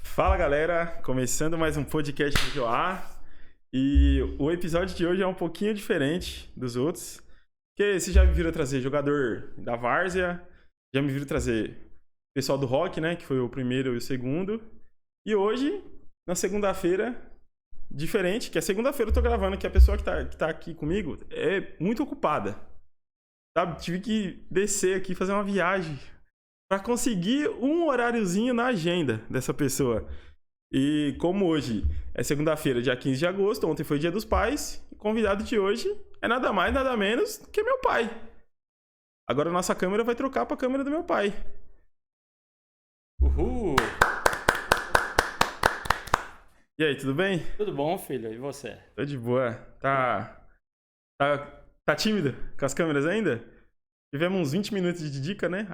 Fala galera, começando mais um podcast do Joá. E o episódio de hoje é um pouquinho diferente dos outros, porque vocês já me viram trazer jogador da Várzea, já me viram trazer pessoal do rock, né, que foi o primeiro e o segundo. E hoje, na segunda-feira, diferente, que é segunda-feira eu tô gravando, que a pessoa que tá aqui comigo é muito ocupada. Sabe? Tive que descer aqui, fazer uma viagem para conseguir um horáriozinho na agenda dessa pessoa. E como hoje é segunda-feira, dia 15 de agosto, ontem foi Dia dos Pais, o convidado de hoje é nada mais, nada menos que meu pai. Agora a nossa câmera vai trocar para a câmera do meu pai. Uhul! E aí, tudo bem? Tudo bom, filho? E você? Tô de boa. Tá tímido com as câmeras ainda? Tivemos uns 20 minutos de dica, né?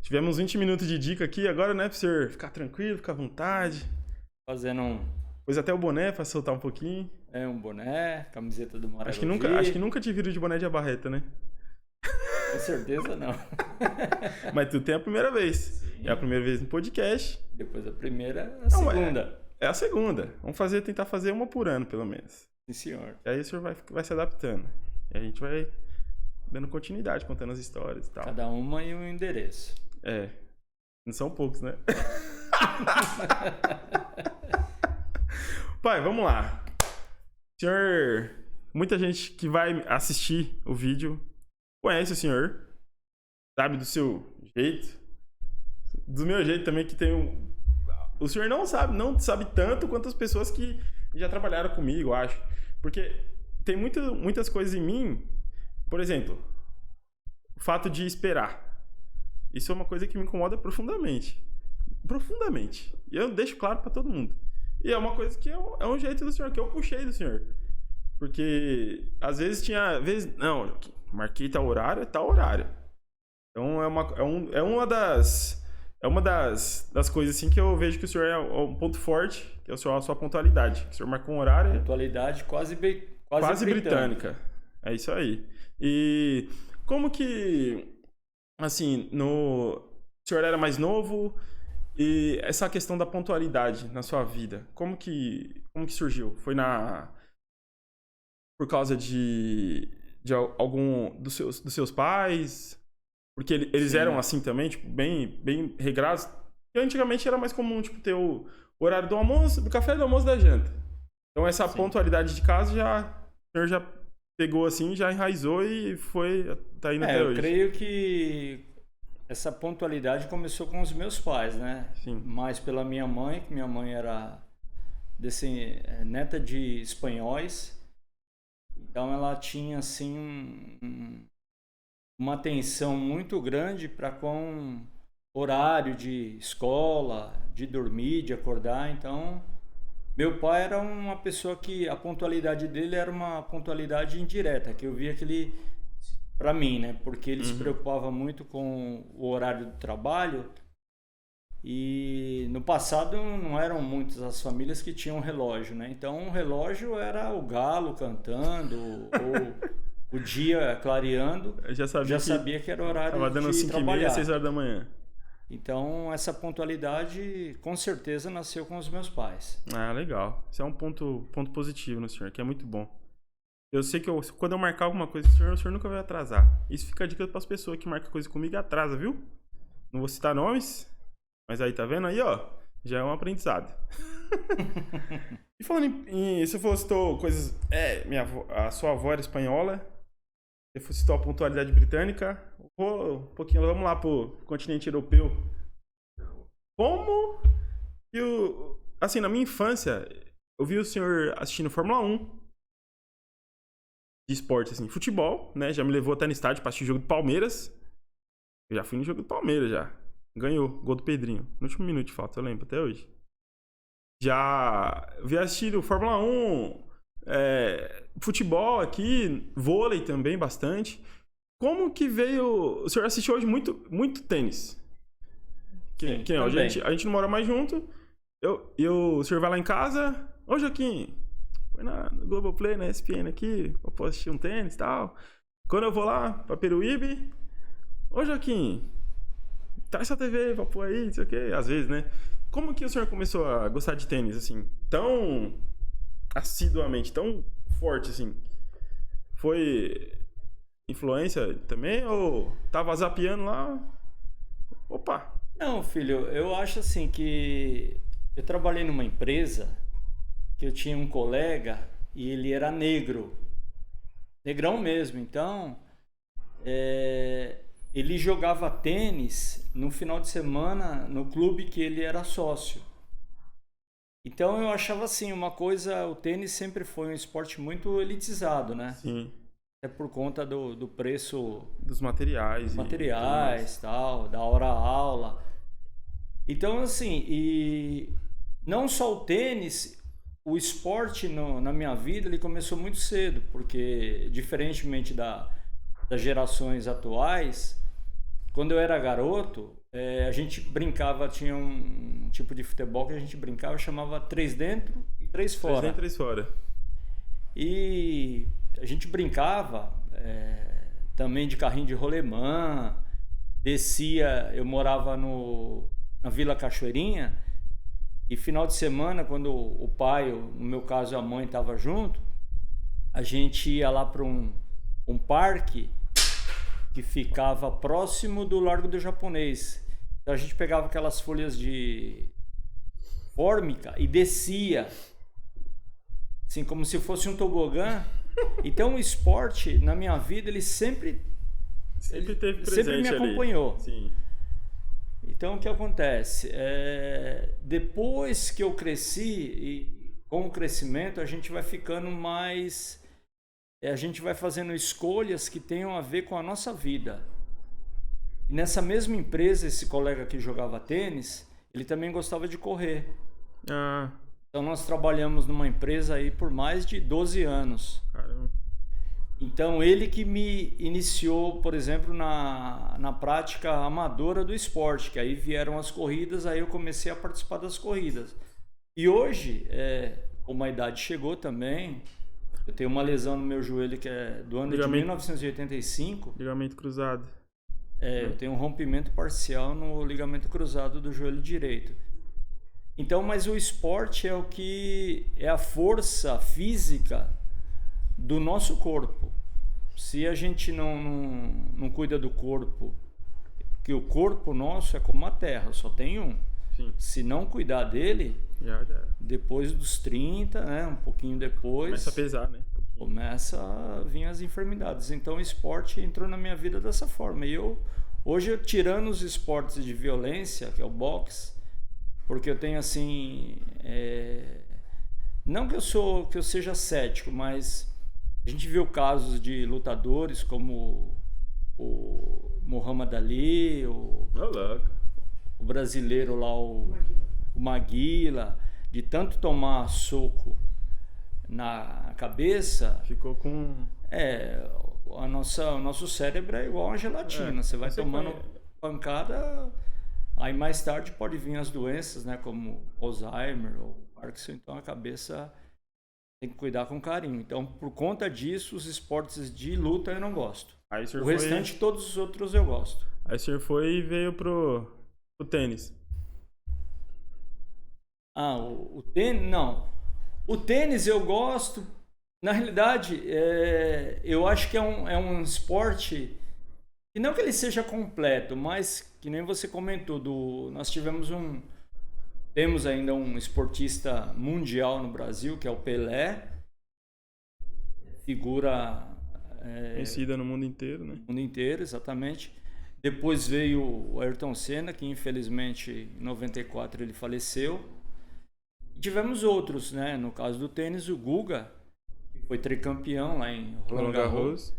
Tivemos 20 minutos de dica aqui agora, né? Pra você ficar tranquilo, ficar à vontade. Fazendo um... Pôs até o boné pra soltar um pouquinho. um boné, camiseta do Maragogi. Acho que nunca te viram de boné de abarreta, né? Com certeza não. Mas tu tem a primeira vez. Sim. É a primeira vez no podcast. Depois da primeira, a segunda. É a segunda. Vamos tentar fazer uma por ano, pelo menos. Sim, senhor. E aí o senhor vai se adaptando. E a gente vai dando continuidade, contando as histórias e tal. Cada uma e um endereço. É. Não são poucos, né? Pai, vamos lá. Senhor, muita gente que vai assistir o vídeo conhece o senhor, sabe do seu jeito, do meu jeito também, que tem um... O senhor não sabe tanto quanto as pessoas que já trabalharam comigo, eu acho. Porque tem muitas coisas em mim, por exemplo, o fato de esperar. Isso é uma coisa que me incomoda profundamente. Profundamente. E eu deixo claro pra todo mundo. E é uma coisa que é um jeito do senhor, que eu puxei do senhor. Porque às vezes não, marquei tal horário, é tal horário. Então é uma das coisas assim que eu vejo que o senhor é um ponto forte, que é a sua pontualidade. O senhor marcou um horário. Pontualidade quase britânica. É isso aí. E como que, assim, o senhor era mais novo e essa questão da pontualidade na sua vida, como que surgiu? Foi por causa de algum dos seus pais? Porque eles eram assim também, tipo, bem regrados. E antigamente era mais comum, tipo, ter o horário do almoço, do café, do almoço, da janta. Então essa pontualidade de casa o senhor já pegou assim, já enraizou e tá indo até hoje. Eu creio que essa pontualidade começou com os meus pais, né? Sim. Mais pela minha mãe, que minha mãe era neta de espanhóis. Então ela tinha assim uma atenção muito grande para com horário de escola, de dormir, de acordar. Então meu pai era uma pessoa que a pontualidade dele era uma pontualidade indireta, que eu via que ele, para mim, né? Porque ele se preocupava muito com o horário do trabalho. E no passado não eram muitas as famílias que tinham relógio, né? Então o relógio era o galo cantando ou o dia clareando. Eu já sabia que era horário tava dando de 5h30, 6 horas da manhã. Então essa pontualidade com certeza nasceu com os meus pais. Ah, legal. Isso é um ponto positivo no senhor, que é muito bom. Eu sei que quando eu marcar alguma coisa com o senhor nunca vai atrasar. Isso fica a dica para as pessoas que marcam coisa comigo e atrasa, viu? Não vou citar nomes. Mas aí, tá vendo aí, ó? Já é um aprendizado. E falando se eu citou coisas... a sua avó era espanhola. Se eu citou a pontualidade britânica. Vamos lá pro continente europeu. Como que assim, na minha infância, eu vi o senhor assistindo Fórmula 1. De esporte, assim. Futebol, né? Já me levou até no estádio pra assistir o jogo do Palmeiras. Eu já fui no jogo do Palmeiras, já. Ganhou, gol do Pedrinho. No último minuto de falta, eu lembro até hoje. Já vi assistir o Fórmula 1, futebol aqui, vôlei também bastante. Como que veio... O senhor assistiu hoje muito tênis. Sim, que não, a gente não mora mais junto. O senhor vai lá em casa. Ô, Joaquim, foi na Globoplay, na ESPN aqui. Eu posso assistir um tênis e tal. Quando eu vou lá pra Peruíbe, ô Joaquim, traz essa TV pra pôr aí, não sei o quê. Às vezes, né? Como que o senhor começou a gostar de tênis, assim, tão assiduamente, tão forte, assim? Foi influência também ou tava zapeando lá? Opa! Não, filho, eu acho assim que eu trabalhei numa empresa que eu tinha um colega e ele era negro, negrão mesmo. Então, ele jogava tênis no final de semana no clube que ele era sócio. Então eu achava assim, uma coisa, o tênis sempre foi um esporte muito elitizado, né? Sim. É por conta do preço Dos materiais. materiais, tal, da hora aula. Então, assim, e não só o tênis, o esporte na minha vida, ele começou muito cedo, porque diferentemente das gerações atuais, quando eu era garoto, a gente brincava, tinha um tipo de futebol que a gente brincava, chamava 3 dentro e 3 fora. 3 dentro, 3 fora. E a gente brincava também de carrinho de rolemã, descia, eu morava na Vila Cachoeirinha, e final de semana, quando o pai, no meu caso a mãe, estava junto, a gente ia lá para um parque que ficava próximo do Largo do Japonês. Então a gente pegava aquelas folhas de fórmica e descia, assim como se fosse um tobogã. Então o esporte na minha vida ele sempre teve presente, sempre me acompanhou. Sim. Então o que acontece? Depois que eu cresci, e com o crescimento a gente vai ficando mais, a gente vai fazendo escolhas que tenham a ver com a nossa vida. E nessa mesma empresa, esse colega que jogava tênis, ele também gostava de correr. Ah, Então nós trabalhamos numa empresa aí por mais de 12 anos. caramba. Então ele que me iniciou, por exemplo, na prática amadora do esporte, que aí vieram as corridas, aí eu comecei a participar das corridas. E hoje, como a idade chegou também, eu tenho uma lesão no meu joelho que é do ano de 1985. Ligamento cruzado. Eu tenho um rompimento parcial no ligamento cruzado do joelho direito. Então, mas o esporte é o que é a força física do nosso corpo. Se a gente não cuida do corpo, que o corpo nosso é como a terra, só tem um. Sim. Se não cuidar dele, Já. depois dos 30, né, um pouquinho depois, Começa a pesar, né? começa a vir as enfermidades. Então o esporte entrou na minha vida dessa forma. E hoje, tirando os esportes de violência, que é o boxe, porque eu tenho assim, não que eu seja cético, mas a gente viu casos de lutadores como o Muhammad Ali, o brasileiro lá, o Maguila, de tanto tomar soco na cabeça, Ficou com... o nosso cérebro é igual uma gelatina. Você vai tomando pancada, aí mais tarde pode vir as doenças, né, como Alzheimer ou Parkinson. Então a cabeça tem que cuidar com carinho. Então, por conta disso, os esportes de luta eu não gosto. Aí o restante, todos os outros eu gosto. Aí o senhor foi e veio pro tênis. O tênis, não. O tênis eu gosto. Na realidade, eu acho que é um esporte que não que ele seja completo, mas que nem você comentou, nós temos ainda um esportista mundial no Brasil, que é o Pelé, figura conhecida no mundo inteiro, né? No mundo inteiro, exatamente. Depois veio o Ayrton Senna, que infelizmente em 94 ele faleceu. Tivemos outros, né? No caso do tênis, o Guga, que foi tricampeão lá em Roland Garros.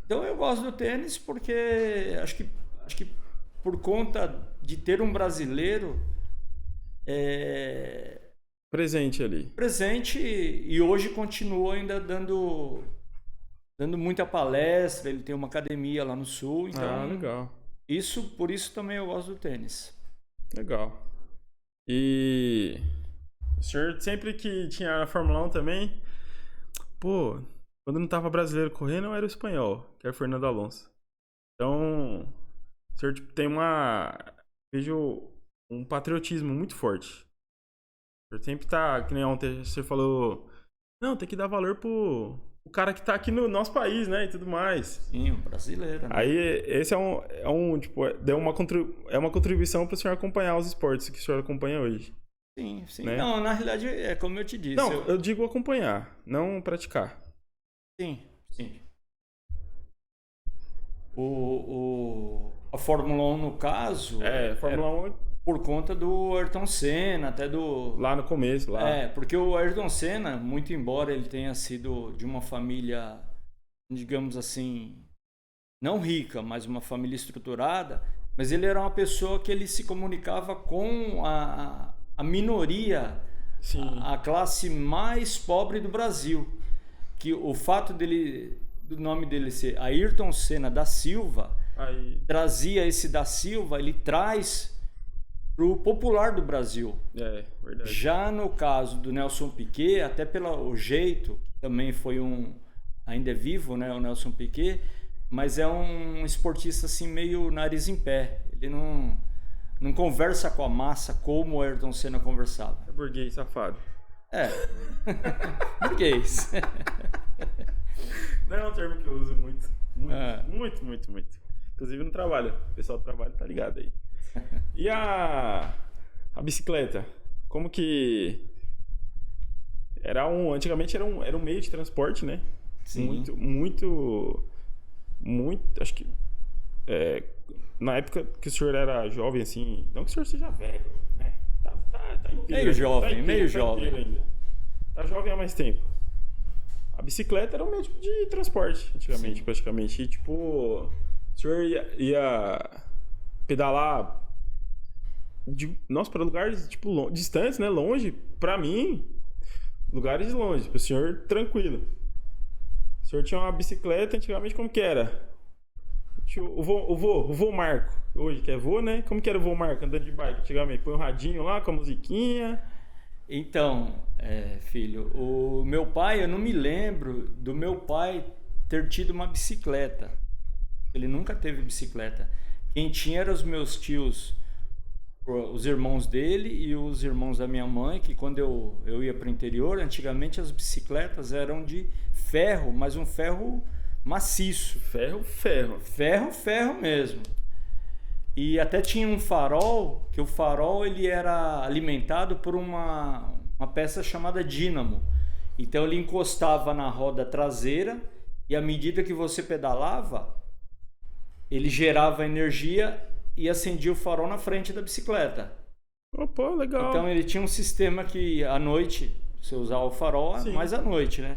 Então eu gosto do tênis porque acho que por conta de ter um brasileiro presente ali. Presente, e hoje continua ainda dando muita palestra. Ele tem uma academia lá no Sul. Então, legal. Por isso também eu gosto do tênis. Legal. E o senhor sempre que tinha a Fórmula 1 também, quando quando não tava brasileiro correndo, era o espanhol, que era o Fernando Alonso. Então, o senhor tipo, tem vejo um patriotismo muito forte. O senhor sempre tá, que nem ontem você falou, não, tem que dar valor pro cara que tá aqui no nosso país, né, e tudo mais. Sim, um brasileiro, né? Aí, esse tipo, é uma contribuição pro senhor acompanhar os esportes que o senhor acompanha hoje. Sim, sim. Né? Não, na realidade, é como eu te disse. Não, eu digo acompanhar, não praticar. Sim, sim. A Fórmula 1, no caso... Fórmula 1... por conta do Ayrton Senna, até do... Lá no começo, lá. Porque o Ayrton Senna, muito embora ele tenha sido de uma família, digamos assim, não rica, mas uma família estruturada, mas ele era uma pessoa que ele se comunicava com a minoria, a classe mais pobre do Brasil. Que o fato do nome dele ser Ayrton Senna da Silva, trazia esse da Silva, ele traz pro popular do Brasil. Verdade. Já no caso do Nelson Piquet, até pelo jeito, também foi ainda é vivo, né, o Nelson Piquet, mas é um esportista assim meio nariz em pé. Ele não conversa com a massa como o Ayrton Senna conversava. É burguês safado. Burguês. Não é um termo que eu uso muito. Muito. Inclusive no trabalho. O pessoal do trabalho tá ligado aí. E a bicicleta? Como que... Antigamente era um meio de transporte, né? Sim. Muito... Acho que... na época que o senhor era jovem, assim... Não que o senhor seja velho, né? Tá inteiro. Meio jovem. Ainda. Tá jovem há mais tempo. A bicicleta era um meio de transporte, antigamente, praticamente. E, tipo... O senhor ia pedalar para lugares tipo distantes, né? Longe. Para mim, lugares longe. Para o senhor, tranquilo. O senhor tinha uma bicicleta antigamente, como que era? O vô Marco. Hoje que é vô, né? Como que era o vô Marco andando de bike antigamente? Põe um radinho lá com a musiquinha. Então, filho, o meu pai, eu não me lembro do meu pai ter tido uma bicicleta. Ele nunca teve bicicleta. Quem tinha eram os meus tios, os irmãos dele e os irmãos da minha mãe, que quando eu ia para o interior, antigamente as bicicletas eram de ferro, mas um ferro maciço. Ferro mesmo. E até tinha um farol, que o farol ele era alimentado por uma peça chamada dínamo. Então ele encostava na roda traseira e à medida que você pedalava, ele gerava energia e acendia o farol na frente da bicicleta. Opa, legal. Então ele tinha um sistema que à noite você usava o farol, mas à noite, né?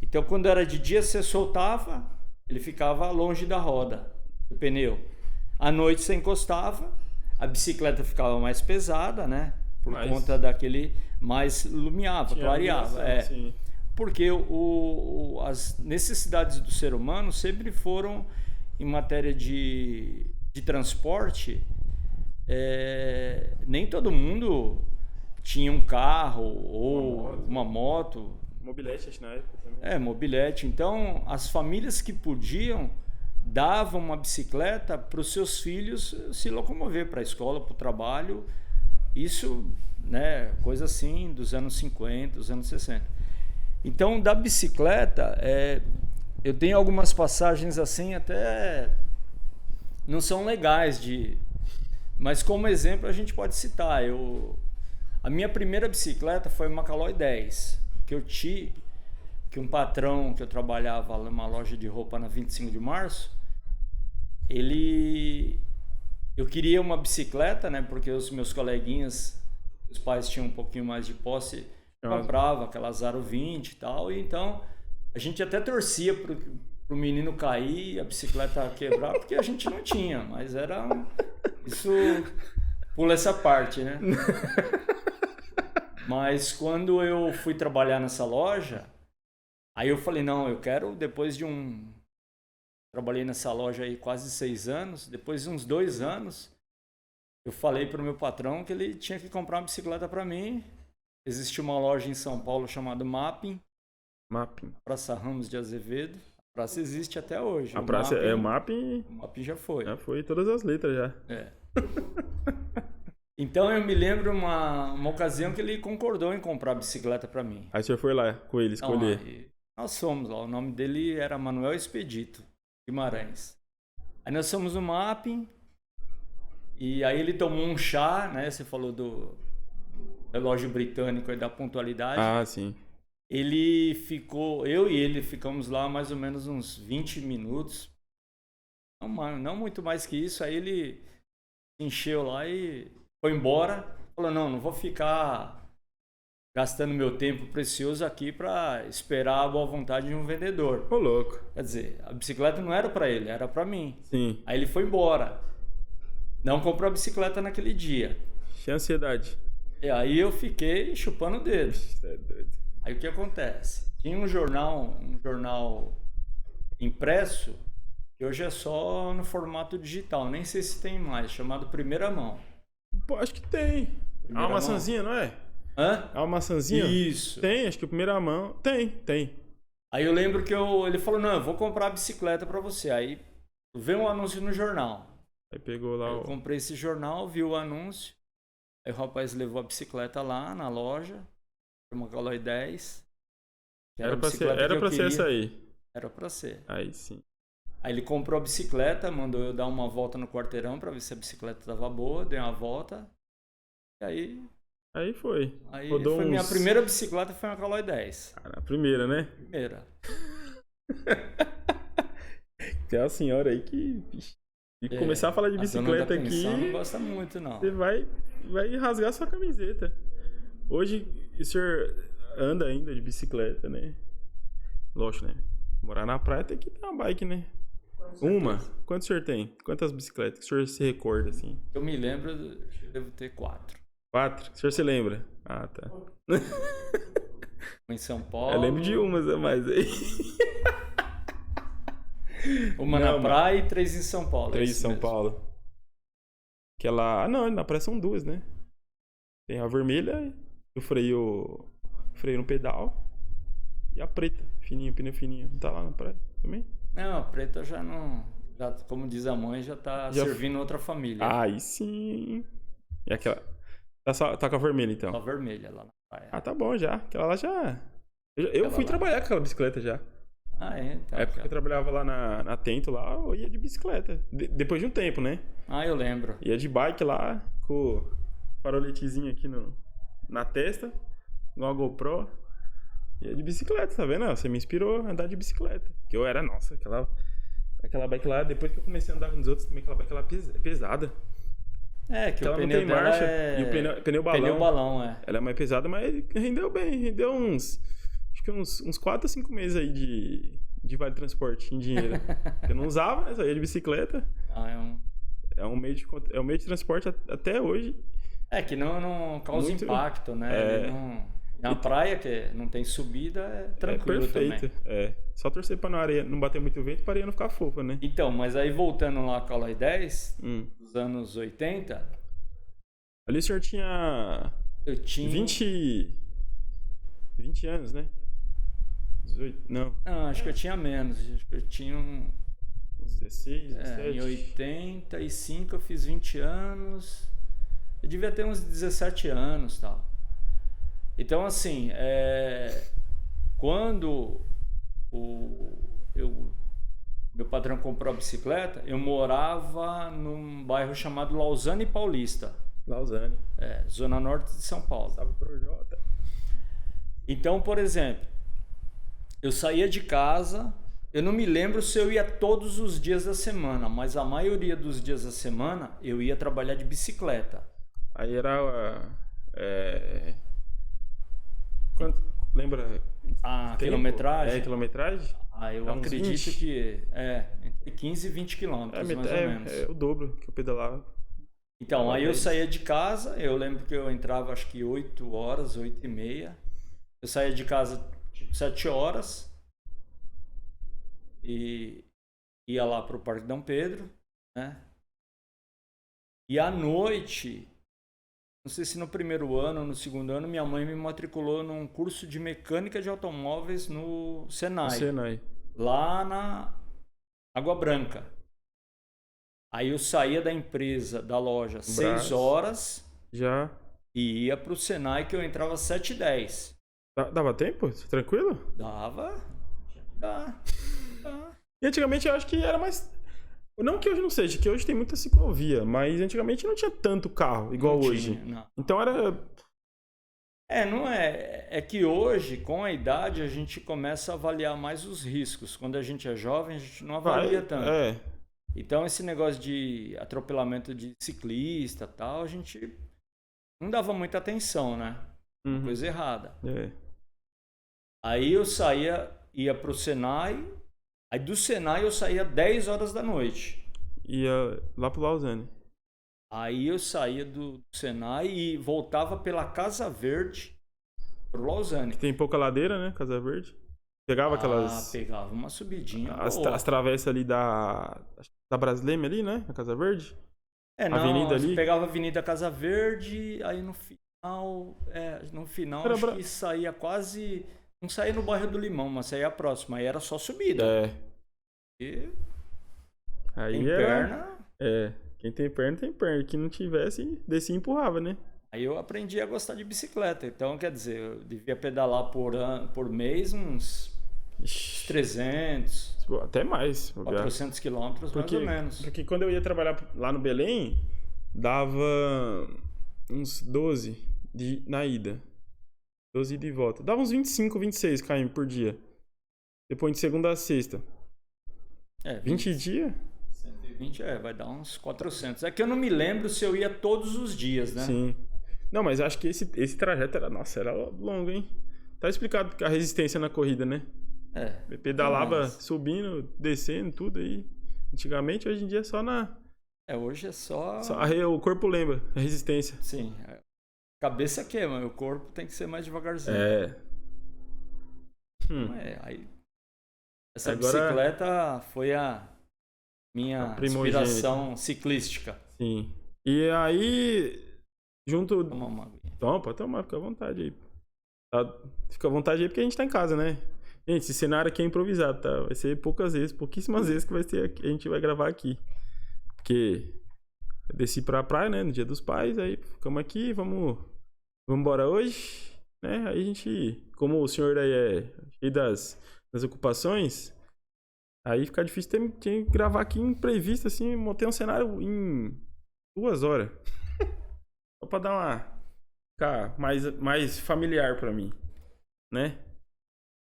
Então quando era de dia você soltava, ele ficava longe da roda, do pneu. À noite você encostava, a bicicleta ficava mais pesada, né? Por conta daquele mais lumiava, clareava. Porque as necessidades do ser humano sempre foram em matéria de transporte. Nem todo mundo tinha um carro ou uma moto. Mobilete, acho, na época também. Mobilete. Então, as famílias que podiam davam uma bicicleta para os seus filhos se locomover para a escola, para o trabalho. Isso, né, coisa assim dos anos 50, dos anos 60. Então, da bicicleta, eu tenho algumas passagens assim até não são legais mas como exemplo a gente pode citar. A minha primeira bicicleta foi uma Caloi 10 que um patrão que eu trabalhava numa loja de roupa na 25 de março, eu queria uma bicicleta, né, porque os meus coleguinhas, os pais tinham um pouquinho mais de posse, comprava aquela Zaro 20 e tal, e então a gente até torcia pro menino cair, a bicicleta quebrar, porque a gente não tinha, mas isso pula essa parte, né? Mas quando eu fui trabalhar nessa loja, aí eu falei, não, eu quero, trabalhei nessa loja aí quase 6 anos, depois de uns 2 anos, eu falei pro meu patrão que ele tinha que comprar uma bicicleta para mim. Existia uma loja em São Paulo chamada Mapping, Mapping. Praça Ramos de Azevedo. A praça existe até hoje. A praça é o Mapping. O Mapping já foi. Já foi todas as letras já. É. Então eu me lembro uma ocasião que ele concordou em comprar a bicicleta para mim. Aí o senhor foi lá com ele escolher. Então, aí nós fomos lá. O nome dele era Manuel Expedito Guimarães. Aí nós fomos no Mapping. E aí ele tomou um chá, né? Você falou do relógio britânico e da pontualidade. Ah, sim. Ele ficou, eu e ele ficamos lá mais ou menos uns 20 minutos. Não muito mais que isso. Aí ele se encheu lá e foi embora. Falou, não vou ficar gastando meu tempo precioso aqui para esperar a boa vontade de um vendedor. Ô, louco. Quer dizer, a bicicleta não era para ele, era para mim. Sim. Aí ele foi embora. Não comprou a bicicleta naquele dia. Tinha ansiedade. E aí eu fiquei chupando o dedo. Isso é doido. Aí o que acontece? Tinha um jornal impresso, que hoje é só no formato digital, nem sei se tem mais, chamado Primeira Mão. Pô, acho que tem. Primeira Uma mão. maçãzinha, não é? Hã? Uma maçãzinha? Isso. Tem, acho que a primeira mão. Tem. Aí eu lembro que ele falou, não, eu vou comprar a bicicleta pra você. Aí veio um anúncio no jornal. Aí pegou lá Eu comprei esse jornal, vi o anúncio. Aí o rapaz levou a bicicleta lá na loja. Uma Caloi 10. Era pra ser essa aí. Era pra ser. Aí sim. Aí ele comprou a bicicleta, mandou eu dar uma volta no quarteirão pra ver se a bicicleta tava boa. Dei uma volta. E Aí foi. Aí Rodou foi uns... minha primeira bicicleta, foi uma Caloi 10. Cara, a primeira, né? Primeira. Tem uma senhora aí que... E começar a falar de bicicleta aqui... Não gosta muito, não. Você vai rasgar sua camiseta. Hoje, o senhor anda ainda de bicicleta, né? Lógico, né? Morar na praia tem que ter uma bike, né? Uma? Quanto o senhor tem? Quantas bicicletas que o senhor se recorda, assim? Eu me lembro, eu devo ter 4. 4? O senhor se lembra? Ah, tá. Uma em São Paulo. Eu lembro de umas a mais aí. Uma na praia e 3 em São Paulo. 3 em São mesmo. Paulo. Aquela... Ah, não, na praia são 2, né? Tem a vermelha, o freio no pedal. E a preta, fininho, pneu fininho. Não tá lá na praia também? Não, a preta já não... Já, como diz a mãe, já tá servindo outra família. Aí sim. E aquela... Tá com a vermelha, então? A vermelha lá na praia. Ah, tá bom já. Aquela lá já... Eu fui trabalhar com aquela bicicleta já. Ah, é? Então, Na época que eu trabalhava lá na Tento, lá, eu ia de bicicleta. Depois de um tempo, né? Ah, eu lembro. Ia de bike lá, com o faroletezinho aqui na testa, uma GoPro. Ia de bicicleta, tá vendo? Você me inspirou a andar de bicicleta. Que eu era, nossa, aquela bike lá, depois que eu comecei a andar nos outros, também aquela bike lá é pesada. É, que ela o pneu não tem dela marcha. é... E o pneu balão. Pneu balão, é. Ela é mais pesada, mas rendeu bem. Rendeu acho que uns 4 a 5 meses aí de vale transporte em dinheiro. Eu não usava, né? Só ia de bicicleta. Ah, É um meio de transporte até hoje. É que não causa Muito... impacto, né? Na praia, que não tem subida, é tranquilo perfeito. também. É. Só torcer pra areia não bater muito vento, pra areia não ficar fofa, né? Então, mas aí voltando lá com a Caloi 10, dos anos 80... Ali o senhor tinha... Eu tinha... 20 anos, né? 18, não. Não, acho que eu tinha menos. Acho que eu tinha uns 16, 17. Em 85 eu fiz 20 anos. Eu devia ter uns 17 anos, tal. Então, assim, quando meu patrão comprou a bicicleta, eu morava num bairro chamado Lausanne Paulista. Lausanne. Zona Norte de São Paulo. Salve pro Jota. Então, por exemplo, eu saía de casa, eu não me lembro se eu ia todos os dias da semana, mas a maioria dos dias da semana eu ia trabalhar de bicicleta. Aí era... Lembra? A quilometragem? Quilometragem? Eu acredito 20? que entre 15 e 20 quilômetros, mais ou menos. É o dobro que eu pedalava. Então, aí eu saía de casa, eu lembro que eu entrava acho que 8 horas, 8 e meia. Eu saía de casa tipo 7 horas e ia lá pro Parque Dom Pedro, né? E à noite não sei se no primeiro ano ou no segundo ano, minha mãe me matriculou num curso de mecânica de automóveis no Senai. Lá na Água Branca. Aí eu saía da empresa, da loja, 6 horas. Já. E ia pro Senai, que eu entrava às 7h10. Dava tempo? Tranquilo? Dava. Dá. E antigamente eu acho que era mais... Não que hoje não seja, que hoje tem muita ciclovia, mas antigamente não tinha tanto carro, igual não hoje. Tinha, não. Então era... Não é. É que hoje, com a idade, a gente começa a avaliar mais os riscos. Quando a gente é jovem, a gente não avalia tanto. Então, esse negócio de atropelamento de ciclista e tal, a gente não dava muita atenção, né? Uma coisa errada. Aí eu ia pro Senai. Aí do Senai eu saía 10 horas da noite. Ia lá pro Lausanne. Aí eu saía do Senai e voltava pela Casa Verde pro Lausanne. Tem pouca ladeira, né? Casa Verde. Pegava aquelas... Pegava uma subidinha. As travessas ali da Brasleme ali, né? Na Casa Verde. Avenida ali. Pegava a Avenida Casa Verde, aí no final acho que saía quase... Não saía no bairro do Limão, mas saía próximo. Aí era só subida. E... Aí tem perna... Quem tem perna, tem perna. Quem não tivesse, descia e empurrava, né? Aí eu aprendi a gostar de bicicleta. Então, quer dizer, eu devia pedalar por mês uns 300... Até mais. 400 quilômetros, mais ou menos. Porque quando eu ia trabalhar lá no Belém, dava uns 12 na ida. 12 ida e volta. Dava uns 25, 26 km por dia. Depois de segunda a sexta. 20 dias? 120, vai dar uns 400. É que eu não me lembro se eu ia todos os dias, né? Sim. Não, mas acho que esse trajeto era longo, hein? Tá explicado a resistência na corrida, né? Pedalava subindo, descendo, tudo aí. Antigamente, hoje em dia é só na... hoje é só... O corpo lembra, a resistência. Sim. Cabeça queima, o corpo tem que ser mais devagarzinho. Aí... Essa bicicleta foi a minha inspiração ciclística. Sim. E aí, junto... Toma uma aguinha. Pode tomar, fica à vontade aí. Fica à vontade aí porque a gente tá em casa, né? Gente, esse cenário aqui é improvisado, tá? Vai ser pouquíssimas vezes que a gente vai gravar aqui. Porque eu desci pra praia, né? No Dia dos Pais, aí ficamos aqui, vamos embora hoje, né? Aí a gente, como o senhor aí é cheio das ocupações, aí fica difícil ter que gravar aqui imprevisto, assim, montei um cenário em 2 horas. Só pra dar ficar mais familiar pra mim, né?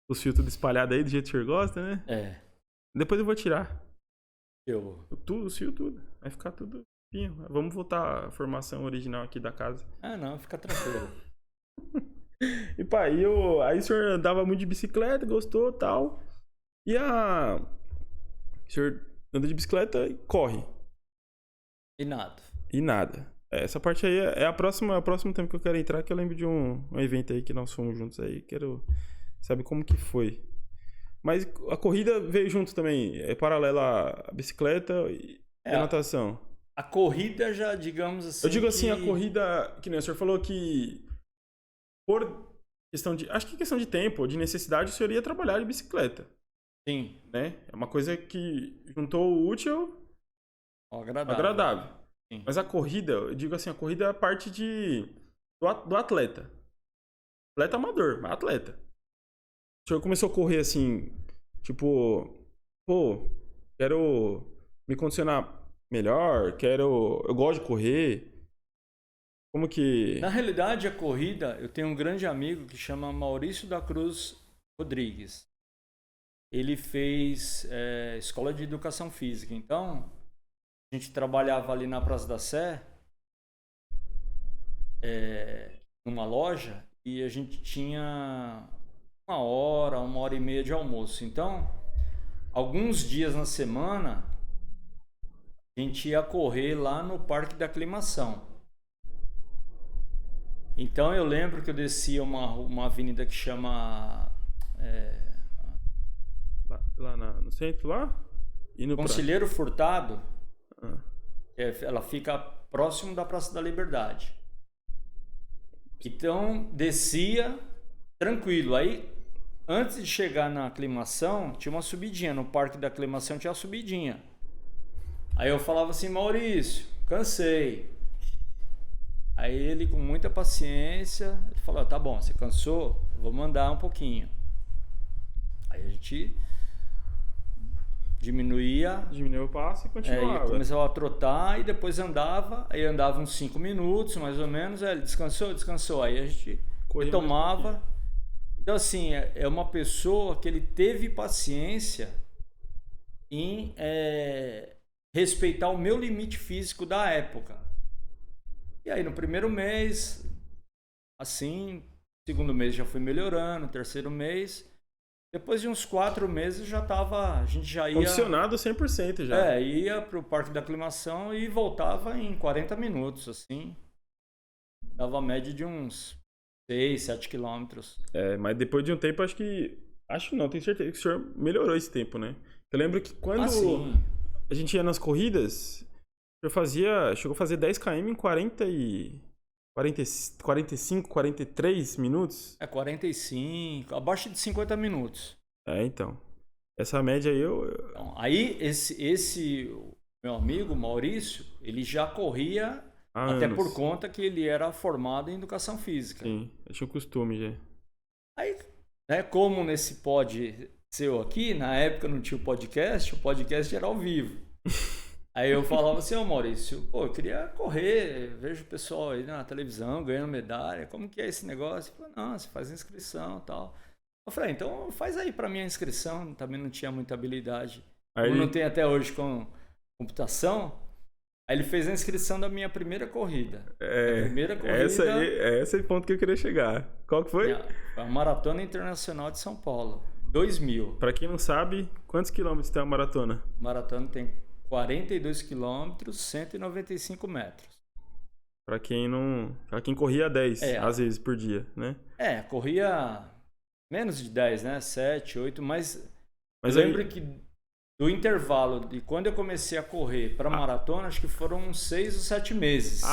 Os fios tudo espalhado aí do jeito que o senhor gosta, né? Depois eu vou tirar. Os fios tudo. Vai ficar tudo limpinho. Vamos voltar à formação original aqui da casa. Não, fica tranquilo. E pá, aí o senhor andava muito de bicicleta, gostou e tal. O senhor anda de bicicleta e corre. E nada. Essa parte aí é o próximo tempo que eu quero entrar, que eu lembro de um evento aí que nós fomos juntos aí. Quero saber como que foi. Mas a corrida veio junto também. É paralela à bicicleta e a natação. A corrida já, digamos assim... Eu digo assim, a corrida... Que nem o senhor falou que... Por questão de... Acho que questão de tempo, de necessidade, o senhor ia trabalhar de bicicleta. Sim. Né? É uma coisa que juntou o útil ao agradável. Sim. Mas a corrida, eu digo assim, a corrida é a parte do atleta. Atleta amador, mas atleta. O senhor começou a correr assim, tipo... quero me condicionar melhor, eu gosto de correr. Como que... Na realidade, a corrida, eu tenho um grande amigo que chama Maurício da Cruz Rodrigues. Ele fez escola de educação física. Então, a gente trabalhava ali na Praça da Sé, numa loja, e a gente tinha 1 hora, 1h30 de almoço. Então, alguns dias na semana, a gente ia correr lá no Parque da Aclimação. Então eu lembro que eu descia uma avenida que chama... Lá no centro, lá? Conselheiro Furtado. Ela fica próximo da Praça da Liberdade. Então, descia tranquilo. Aí, antes de chegar na aclimação, tinha uma subidinha. No parque da aclimação tinha uma subidinha. Aí eu falava assim, Maurício, cansei. Aí ele, com muita paciência, ele falou, tá bom, você cansou? Eu vou mandar um pouquinho. Aí a gente diminuiu o passo e continuava. Começava a trotar e depois andava. Aí andava uns 5 minutos, mais ou menos. Aí ele descansou. Aí a gente retomava. Então, assim, é uma pessoa que ele teve paciência em respeitar o meu limite físico da época. E aí, no primeiro mês, assim, segundo mês já fui melhorando, terceiro mês. Depois de uns 4 meses a gente já ia... Condicionado 100% já. Ia pro parque da aclimação e voltava em 40 minutos, assim. Dava a média de uns 6, 7 quilômetros. Mas depois de um tempo, tenho certeza que o senhor melhorou esse tempo, né? Eu lembro que quando a gente ia nas corridas, chegou a fazer 10 km em 45, 43 minutos? 45, abaixo de 50 minutos. Então. Essa média aí Então, aí, esse meu amigo, Maurício, ele já corria até por conta que ele era formado em educação física. Sim, eu tinha o costume já. Aí, como nesse pod seu aqui, na época não tinha o podcast era ao vivo. Aí eu falava assim, Maurício, eu queria correr, vejo o pessoal aí na televisão ganhando medalha, como que é esse negócio? Ele falou, não, você faz inscrição e tal. Eu falei, então faz aí pra mim a inscrição, também não tinha muita habilidade. Como não tem até hoje com computação, aí ele fez a inscrição da minha primeira corrida. Esse é o ponto que eu queria chegar. Qual que foi? A Maratona Internacional de São Paulo, 2000. Pra quem não sabe, quantos quilômetros tem a maratona? Maratona tem 42 quilômetros, 195 metros. Pra quem corria 10, às vezes, por dia, né? Corria menos de 10, né? 7, 8, mas eu lembro que do intervalo de quando eu comecei a correr pra maratona, acho que foram uns 6 ou 7 meses.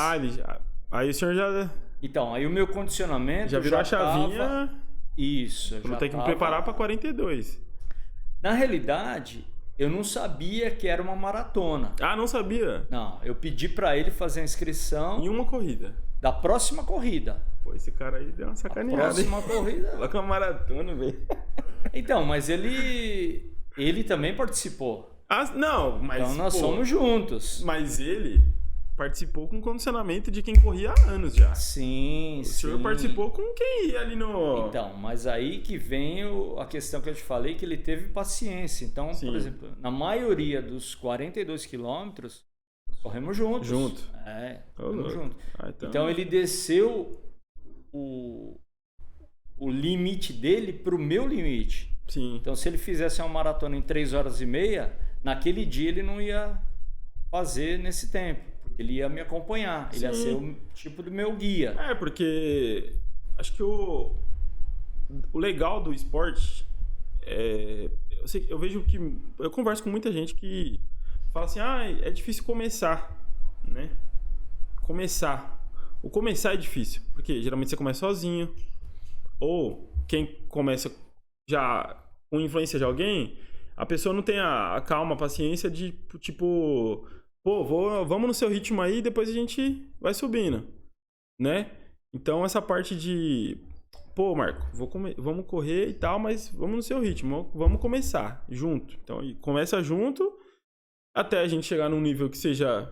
Aí o senhor já... Então, aí o meu condicionamento já virou a chavinha... Isso. Vou ter que me preparar pra 42. Na realidade... eu não sabia que era uma maratona. Não sabia? Não, eu pedi pra ele fazer a inscrição... em uma corrida? Da próxima corrida. Pô, esse cara aí deu uma sacaneada. A próxima corrida... Coloca uma maratona, velho. Então, mas ele também participou. Não, mas... então nós somos juntos. Mas ele participou com condicionamento de quem corria há anos já. Sim, O senhor participou com quem ia ali no... Então, mas aí que vem a questão que eu te falei, que ele teve paciência. Então, por exemplo, na maioria dos 42 quilômetros, corremos juntos. Corremos juntos. Então, ele desceu o limite dele pro meu limite. Sim. Então, se ele fizesse uma maratona em 3 horas e meia, naquele dia ele não ia fazer nesse tempo. Ele ia me acompanhar, ele ia ser o tipo do meu guia. Porque acho que o legal do esporte eu vejo que... eu converso com muita gente que fala assim, é difícil começar, né? O começar é difícil, porque geralmente você começa sozinho, ou quem começa já com influência de alguém, a pessoa não tem a calma, a paciência de, tipo... vamos no seu ritmo aí, depois a gente vai subindo, né? Então, essa parte de... Marco, vamos correr e tal, mas vamos no seu ritmo, vamos começar junto. Então, começa junto, até a gente chegar num nível que seja,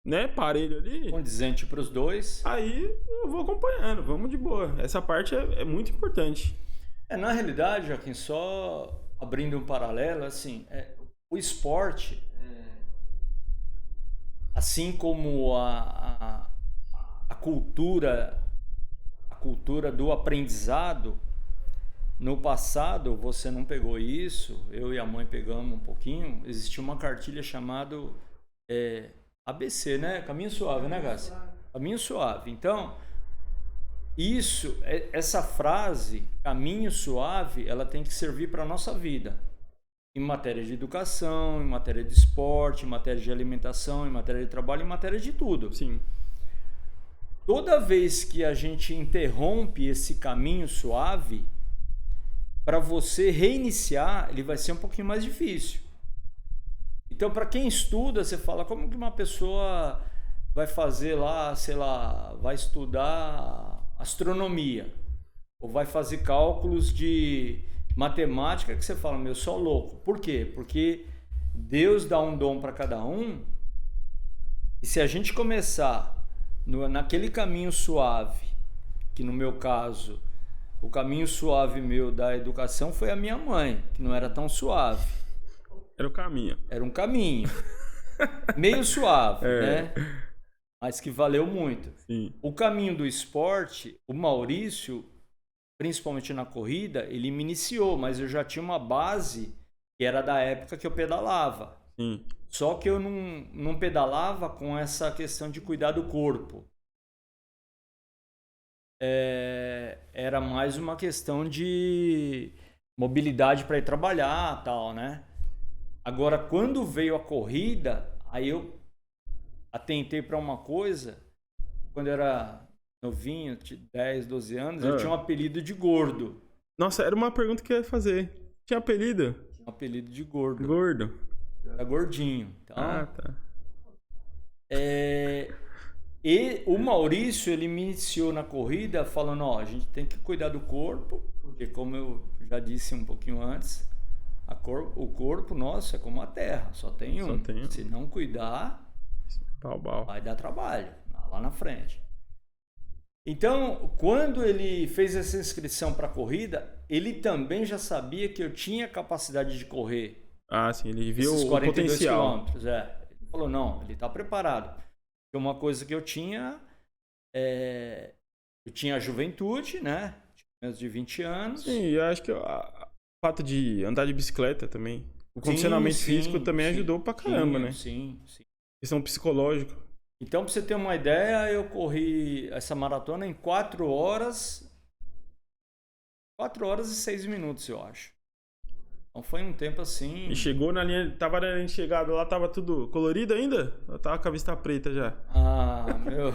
né, parelho ali. Condizente pros dois. Aí, eu vou acompanhando, vamos de boa. Essa parte é muito importante. Na realidade, Joaquim, só abrindo um paralelo, assim, o esporte... assim como a cultura do aprendizado, no passado você não pegou isso, eu e a mãe pegamos um pouquinho, existia uma cartilha chamada ABC, né? Caminho Suave, né, Gassi? Caminho Suave. Então, essa frase, Caminho Suave, ela tem que servir para a nossa vida. Em matéria de educação, em matéria de esporte, em matéria de alimentação, em matéria de trabalho, em matéria de tudo. Sim. toda vez que a gente interrompe esse caminho suave, para você reiniciar, ele vai ser um pouquinho mais difícil. Então, para quem estuda, você fala, como que uma pessoa vai fazer lá, sei lá, vai estudar astronomia, ou vai fazer cálculos de matemática, que você fala, meu, só louco. Por quê? Porque Deus dá um dom para cada um, e se a gente começar naquele caminho suave, que no meu caso, o caminho suave meu da educação foi a minha mãe, que não era tão suave. Era o caminho. Era um caminho. Meio suave, né? Mas que valeu muito. Sim. O caminho do esporte, o Maurício, principalmente na corrida, ele me iniciou, mas eu já tinha uma base que era da época que eu pedalava. Sim. Só que eu não pedalava com essa questão de cuidar do corpo. Era mais uma questão de mobilidade para ir trabalhar, tal, né? Agora, quando veio a corrida, aí eu atentei para uma coisa. Quando eu era novinho, de 10, 12 anos, eu tinha um apelido de gordo. Nossa, era uma pergunta que eu ia fazer. Tinha apelido? Tinha um apelido de gordo. Gordo. Eu era gordinho. Então, tá. E o Maurício, ele me iniciou na corrida falando, a gente tem que cuidar do corpo, porque como eu já disse um pouquinho antes, o corpo nosso é como a terra, só tem um. Se não cuidar, vai dar trabalho lá na frente. Então, quando ele fez essa inscrição para a corrida, ele também já sabia que eu tinha capacidade de correr. Ah, sim, ele viu esses o 42 potencial. Quilômetros, Ele falou, não, ele está preparado. Uma coisa que eu tinha, eu tinha a juventude, né? Tinha menos de 20 anos. Sim, eu acho que o fato de andar de bicicleta também, o condicionamento físico também ajudou pra caramba, né? Sim. Questão psicológica. Então, pra você ter uma ideia, eu corri essa maratona em 4 horas e 6 minutos, eu acho. Então foi um tempo assim... E chegou na linha, tava na linha de chegada lá, tava tudo colorido ainda? Eu tava com a vista preta já. Ah, meu...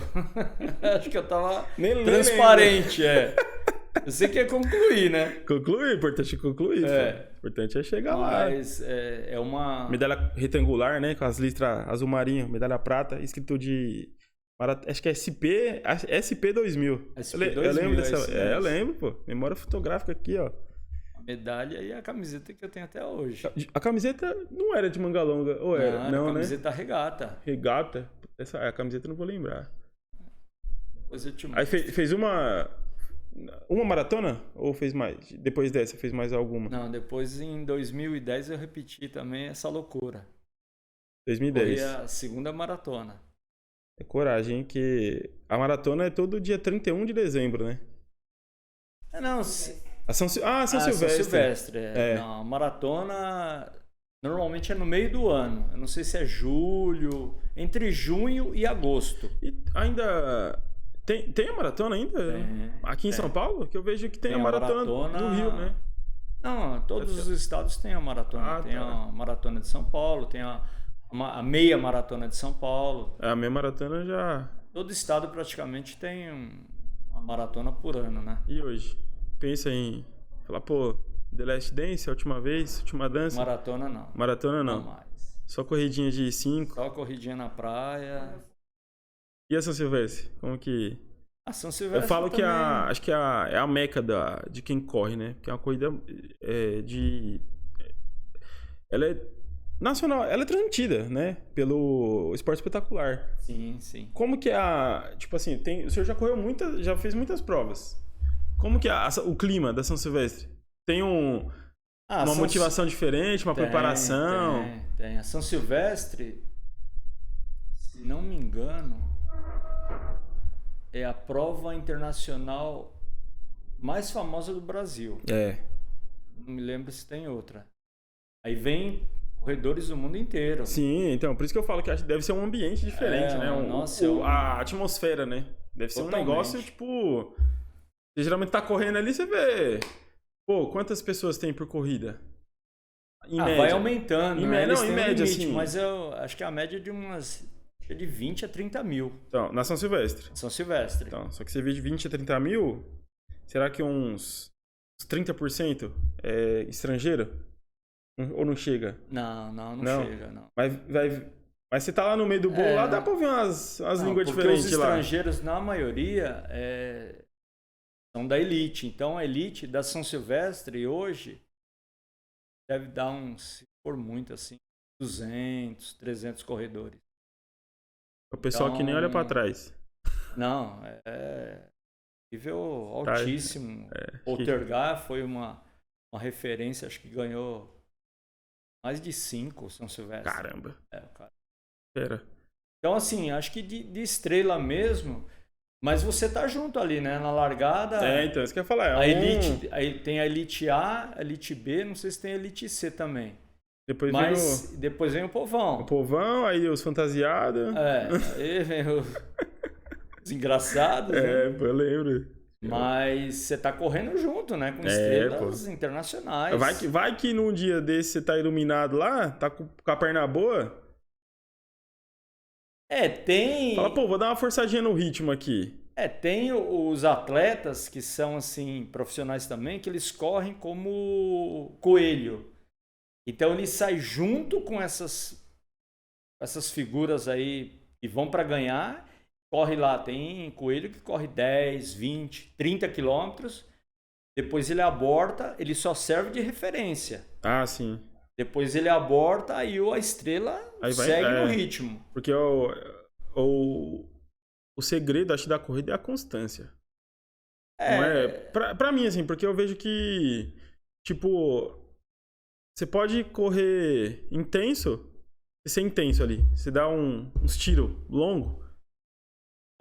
acho que eu tava transparente, Eu sei que é concluir, né? Concluir, importante é concluir. O importante é chegar lá. Mas é uma... Medalha retangular, né? Com as listras azul marinho, medalha prata, escrito de... Acho que é SP 2000. Eu lembro dessa... eu lembro, pô. Memória fotográfica aqui, ó. Medalha e a camiseta que eu tenho até hoje. A camiseta não era de manga longa, ou era? Não, a camiseta regata. Regata? A camiseta eu não vou lembrar. Depois eu te mostro. Aí fez uma maratona? Ou fez mais? Depois dessa, fez mais alguma? Não, depois em 2010 eu repeti também essa loucura. 2010. Foi a segunda maratona. É coragem, que a maratona é todo dia 31 de dezembro, né? Não, São Silvestre. São Silvestre, Não, a maratona normalmente é no meio do ano. Eu não sei se é julho, entre junho e agosto. E ainda tem a maratona ainda? Aqui em São Paulo? Que eu vejo que tem a maratona no Rio, né? Não, todos os estados têm a maratona. Tem a maratona de São Paulo, tem a meia maratona de São Paulo. A meia maratona já... Todo estado praticamente tem uma maratona por ano, né? E hoje? Pensa em falar, The Last Dance, a última vez, última dança? Maratona não. Maratona não. Não mais. Só corridinha de 5. Só corridinha na praia. E a São Silvestre? Como que... A São Silvestre eu falo também... que acho que é a meca de quem corre, né? Que é uma corrida ela é nacional, ela é transmitida, né? Pelo Esporte Espetacular. Sim. Como que tipo assim, o senhor já fez muitas provas. Como que é o clima da São Silvestre? Tem uma motivação diferente, uma preparação? Tem. A São Silvestre, se não me engano, é a prova internacional mais famosa do Brasil. Não me lembro se tem outra. Aí vem corredores do mundo inteiro. Sim, então, por isso que eu falo que deve ser um ambiente diferente, né? A atmosfera, né? Deve ser um negócio, tipo... Você geralmente tá correndo ali, você vê... quantas pessoas tem por corrida? Em média. Vai aumentando, em né? média, limite, assim... Mas eu acho que a média é de umas é de 20 a 30 mil. Então, na São Silvestre. São Silvestre. Então, só que você vê de 20 a 30 mil, será que uns 30% é estrangeiro? Ou não chega? Não chega, não. Mas você tá lá no meio do bolo, lá dá pra ouvir umas línguas diferentes os lá. estrangeiros, na maioria, são da elite. Então, a elite da São Silvestre, hoje, deve dar uns, se for muito assim, 200, 300 corredores. O pessoal que nem olha pra trás. Não, nível altíssimo. Poltergar foi uma referência, acho que ganhou mais de 5 São Silvestre. Caramba. Cara. Pera. Então, assim, acho que de estrela mesmo, mas você tá junto ali, né? Na largada. Então, isso que eu ia falar. Elite, aí tem a Elite A, a Elite B, não sei se tem a Elite C também. Depois vem o povão. O povão, aí os fantasiados. Aí vem os engraçados. Né? Eu lembro. Mas você tá correndo junto, né? Com estrelas internacionais. Vai que num dia desse você tá iluminado lá, tá com a perna boa. Tem. Fala, vou dar uma forçadinha no ritmo aqui. Tem os atletas que são, assim, profissionais também, que eles correm como coelho. Então ele sai junto com essas figuras aí que vão para ganhar, corre lá, tem coelho que corre 10, 20, 30 quilômetros, depois ele aborta, ele só serve de referência. Ah, sim. Depois ele aborta, aí a estrela segue no ritmo. Porque o segredo, acho, da corrida é a constância. Pra mim, assim, porque eu vejo que, tipo... Você pode correr intenso e ser intenso ali. Você dá uns tiros longos.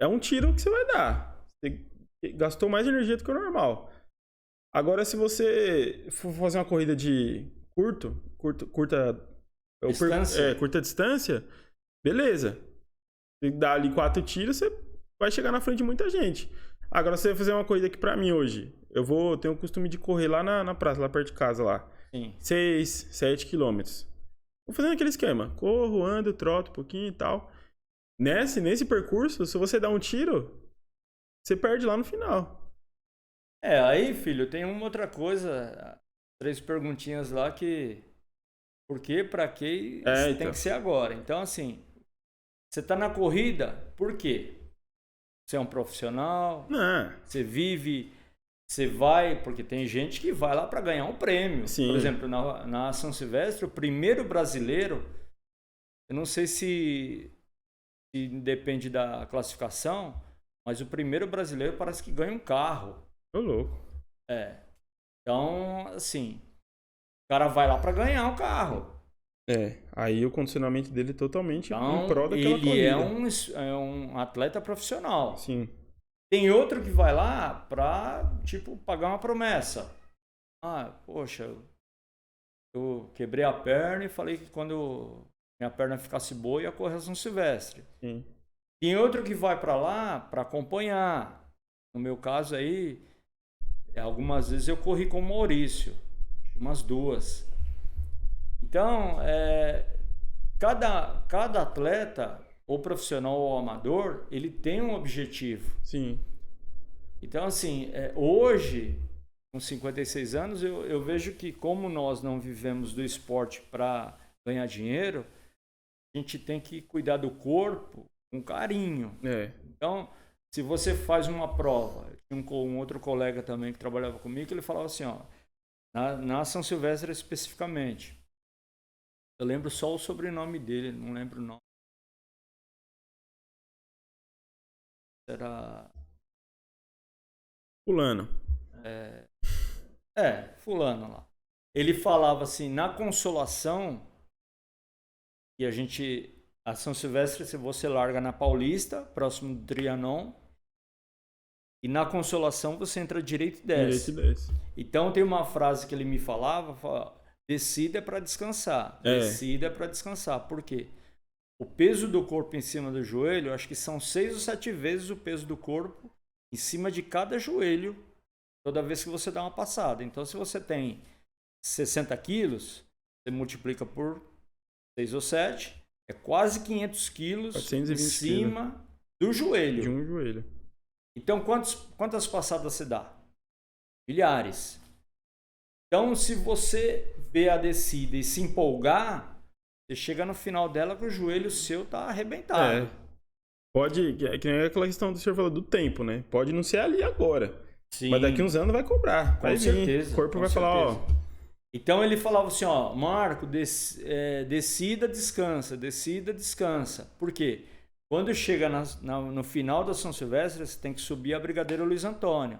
É um tiro que você vai dar. Você gastou mais energia do que o normal. Agora, se você for fazer uma corrida de curta distância, beleza. Você dá ali 4 tiros, você vai chegar na frente de muita gente. Agora, se você vai fazer uma corrida que pra mim hoje, tenho o costume de correr lá na praça, lá perto de casa lá. Sim. 6, 7 quilômetros. Vou fazendo aquele esquema. Corro, ando, troto um pouquinho e tal. Nesse percurso, se você dá um tiro, você perde lá no final. Aí, filho, tem uma outra coisa. 3 perguntinhas lá que... Por quê, pra quê, tem que ser agora. Então, assim, você tá na corrida, por quê? Você é um profissional? Não. Você vive... Você vai, porque tem gente que vai lá para ganhar um prêmio. Sim. Por exemplo, na São Silvestre, o primeiro brasileiro, eu não sei se depende da classificação, mas o primeiro brasileiro parece que ganha um carro. Ô, louco. Então, assim, o cara vai lá para ganhar um carro. Aí o condicionamento dele é totalmente então, em prol daquela corrida. Ele é um atleta profissional. Sim. Tem outro que vai lá pra, tipo, pagar uma promessa. Poxa, eu quebrei a perna e falei que quando minha perna ficasse boa ia correr a São Silvestre. Sim. Tem outro que vai pra lá pra acompanhar. No meu caso aí, algumas vezes eu corri com o Maurício. Umas 2. Então, cada atleta... ou profissional ou amador, ele tem um objetivo. Sim. Então, assim, hoje, com 56 anos, eu vejo que como nós não vivemos do esporte para ganhar dinheiro, a gente tem que cuidar do corpo com carinho. Então, se você faz uma prova, tinha um outro colega também que trabalhava comigo, que ele falava assim, na São Silvestre especificamente, eu lembro só o sobrenome dele, não lembro o nome. Era... Fulano. Fulano lá. Ele falava assim, na Consolação, e a São Silvestre, se você larga na Paulista, próximo do Trianon, e na Consolação você entra direito e desce. Então tem uma frase que ele me falava, descida é para descansar. Descida é para descansar. Por quê? O peso do corpo em cima do joelho, acho que são 6 ou 7 vezes o peso do corpo em cima de cada joelho, toda vez que você dá uma passada. Então, se você tem 60 quilos, você multiplica por 6 ou 7, é quase 500 quilos 420 em cima do joelho. De um joelho. Então, quantas passadas você dá? Milhares. Então, se você vê a descida e se empolgar, você chega no final dela que o joelho seu tá arrebentado. Pode, que nem aquela questão do senhor falou do tempo, né? Pode não ser ali agora. Sim. Mas daqui uns anos vai cobrar. Vai Com certeza. O corpo vai falar, ó. Então ele falava assim, ó, Marco, descida, descansa, descida, descansa. Por quê? Quando chega no final da São Silvestre, você tem que subir a Brigadeiro Luiz Antônio.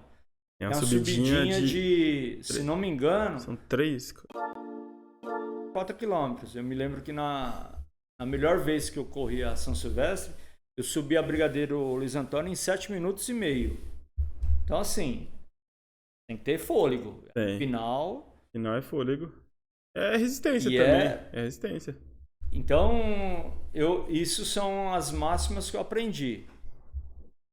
É uma subidinha de, se não me engano... São 4 quilômetros. Eu me lembro que na melhor vez que eu corri a São Silvestre, eu subi a Brigadeiro Luiz Antônio em 7 minutos e meio. Então, assim, tem que ter fôlego. Final é fôlego. É resistência também. É resistência. Então, isso são as máximas que eu aprendi.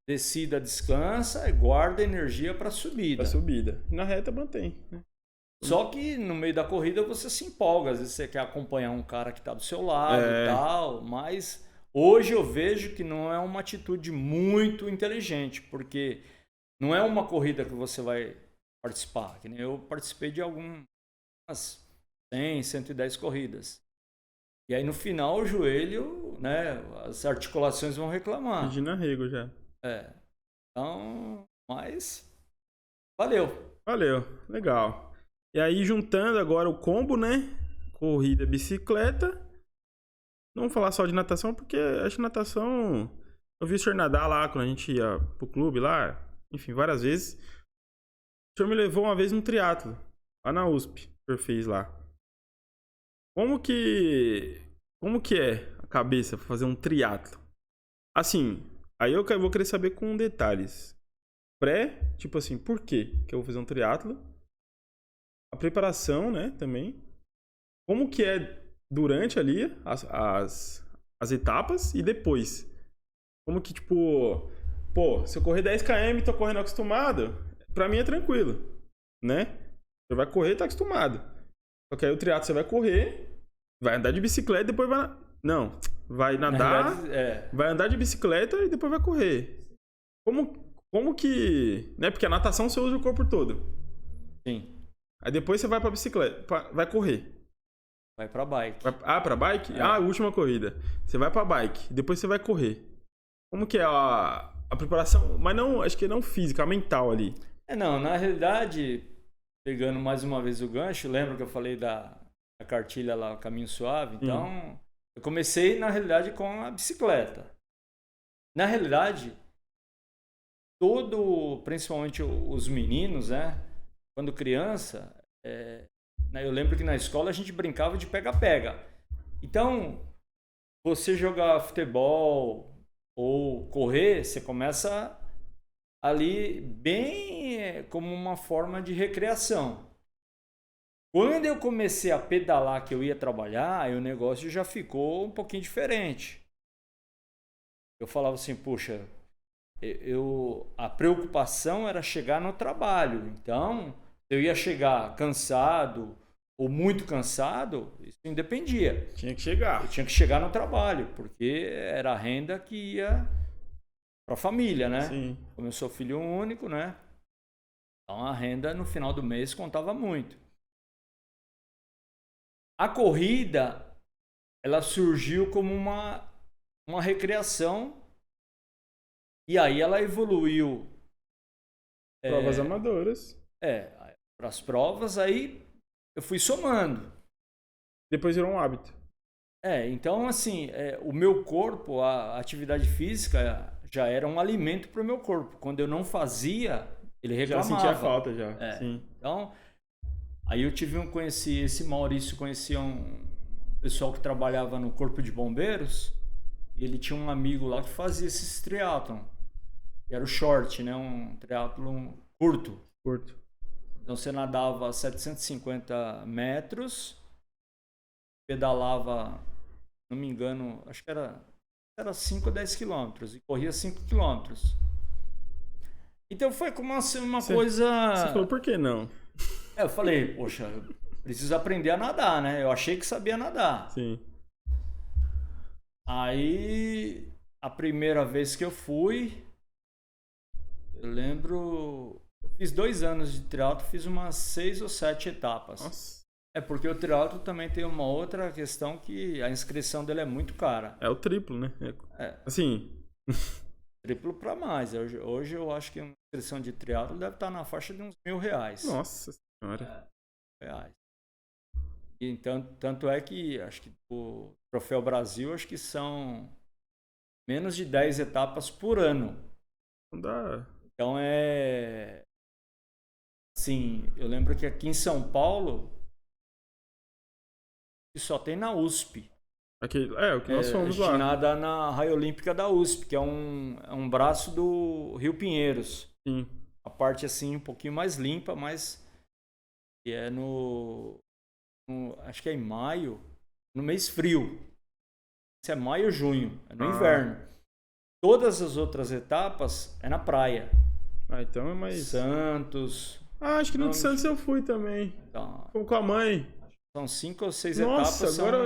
Descida, descansa e guarda energia para subida. Para subida. E na reta mantém, né? Só que no meio da corrida você se empolga. Às vezes você quer acompanhar um cara que está do seu lado e tal. Mas hoje eu vejo que não é uma atitude muito inteligente. Porque não é uma corrida que você vai participar. Que nem eu participei de algumas 100, 110 corridas. E aí no final o joelho, né, as articulações vão reclamar. Pedindo arrego já. Então, mas valeu. Valeu, legal. E aí juntando agora o combo, né? Corrida, bicicleta. Não vamos falar só de natação, porque acho que natação... Eu vi o senhor nadar lá quando a gente ia pro clube lá. Enfim, várias vezes. O senhor me levou uma vez no triatlo, lá na USP. O senhor fez lá. Como que é a cabeça pra fazer um triatlo? Assim, aí eu vou querer saber com detalhes. Tipo assim, por quê que eu vou fazer um triatlo? A preparação, né, também. Como que é durante ali as etapas e depois. Como que, tipo... Pô, se eu correr 10 km e tô correndo acostumado, pra mim é tranquilo, né? Você vai correr, tá acostumado. Só que aí o triatlo você vai correr, vai andar de bicicleta e depois vai... Não, vai nadar, vai andar de bicicleta e depois vai correr. Como que... Né? Porque a natação você usa o corpo todo. Sim. Aí depois você vai pra bicicleta, vai correr. Vai pra bike. Pra bike? A última corrida. Você vai pra bike, depois você vai correr. Como que é a preparação? Mas não, acho que não física, a mental ali. Não, na realidade, pegando mais uma vez o gancho, lembra que eu falei da cartilha lá, Caminho Suave? Então, eu comecei, na realidade, com a bicicleta. Na realidade, principalmente os meninos, né? Quando criança, eu lembro que na escola a gente brincava de pega-pega. Então, você jogar futebol ou correr, você começa ali bem como uma forma de recreação. Quando eu comecei a pedalar, que eu ia trabalhar, aí o negócio já ficou um pouquinho diferente. Eu falava assim, puxa, a preocupação era chegar no trabalho. Então, eu ia chegar cansado ou muito cansado, isso independia. Tinha que chegar. Eu tinha que chegar no trabalho, porque era a renda que ia para a família, né? Sim. Como eu sou filho único, né? Então a renda no final do mês contava muito. A corrida, ela surgiu como uma recreação e aí ela evoluiu. Provas amadoras. Para as provas, aí eu fui somando. Depois virou um hábito. Então assim, o meu corpo, a atividade física já era um alimento para o meu corpo. Quando eu não fazia, ele reclamava. Já sentia falta, já. Sim. Então, aí eu conheci esse Maurício, conhecia um pessoal que trabalhava no Corpo de Bombeiros, e ele tinha um amigo lá que fazia esses triatlon. Era o short, né? Um triatlon curto. Então você nadava 750 metros, pedalava, não me engano, acho que era 5 a 10 quilômetros e corria 5 quilômetros. Então foi como uma coisa... Você falou, por que não? Eu falei, poxa, eu preciso aprender a nadar, né? Eu achei que sabia nadar. Sim. Aí, a primeira vez que eu fui, eu lembro... Eu fiz 2 anos de triatlo, fiz umas 6 ou 7 etapas. Nossa. É porque o triatlo também tem uma outra questão que a inscrição dele é muito cara. É o triplo, né? É. Assim. Triplo para mais. Hoje eu acho que uma inscrição de triatlo deve estar na faixa de uns R$1.000. Nossa senhora. Reais. E então, tanto é que acho que o Troféu Brasil acho que são menos de 10 etapas por ano. Não dá. Então sim, eu lembro que aqui em São Paulo só tem na USP. O que nós fomos lá. Destinada na Raia Olímpica da USP, que é um braço do Rio Pinheiros. Sim. A parte assim um pouquinho mais limpa, mas que é acho que é em maio, no mês frio. Isso é maio ou junho, é no inverno. Todas as outras etapas é na praia. Então é mais... Santos... acho que no de Santos eu fui também. Então, Fui com a mãe. são 5 ou 6 Nossa, etapas. agora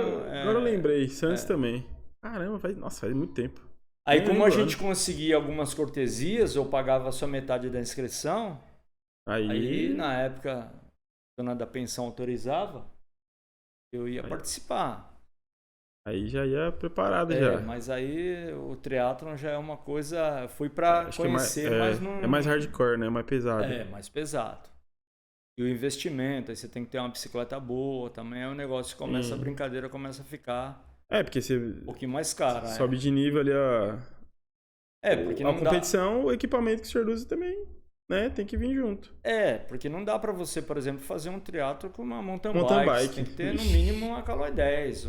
eu lembrei. Santos também. Caramba, faz muito tempo. Aí como a gente conseguia algumas cortesias, ou pagava só metade da inscrição, aí na época, a dona da pensão autorizava, eu ia participar. Aí já ia preparado já. Mas aí o triatlon já é uma coisa... Fui pra conhecer, mas não... É mais hardcore, né? É mais pesado. É, mais pesado. E o investimento, aí você tem que ter uma bicicleta boa, também é um negócio que a brincadeira começa a ficar... porque você... um pouquinho mais cara. Sobe de nível ali porque a competição, o equipamento que o senhor usa também, né? Tem que vir junto. Porque não dá pra você, por exemplo, fazer um triatlo com uma mountain bike. Você tem que ter no mínimo uma Caloi 10,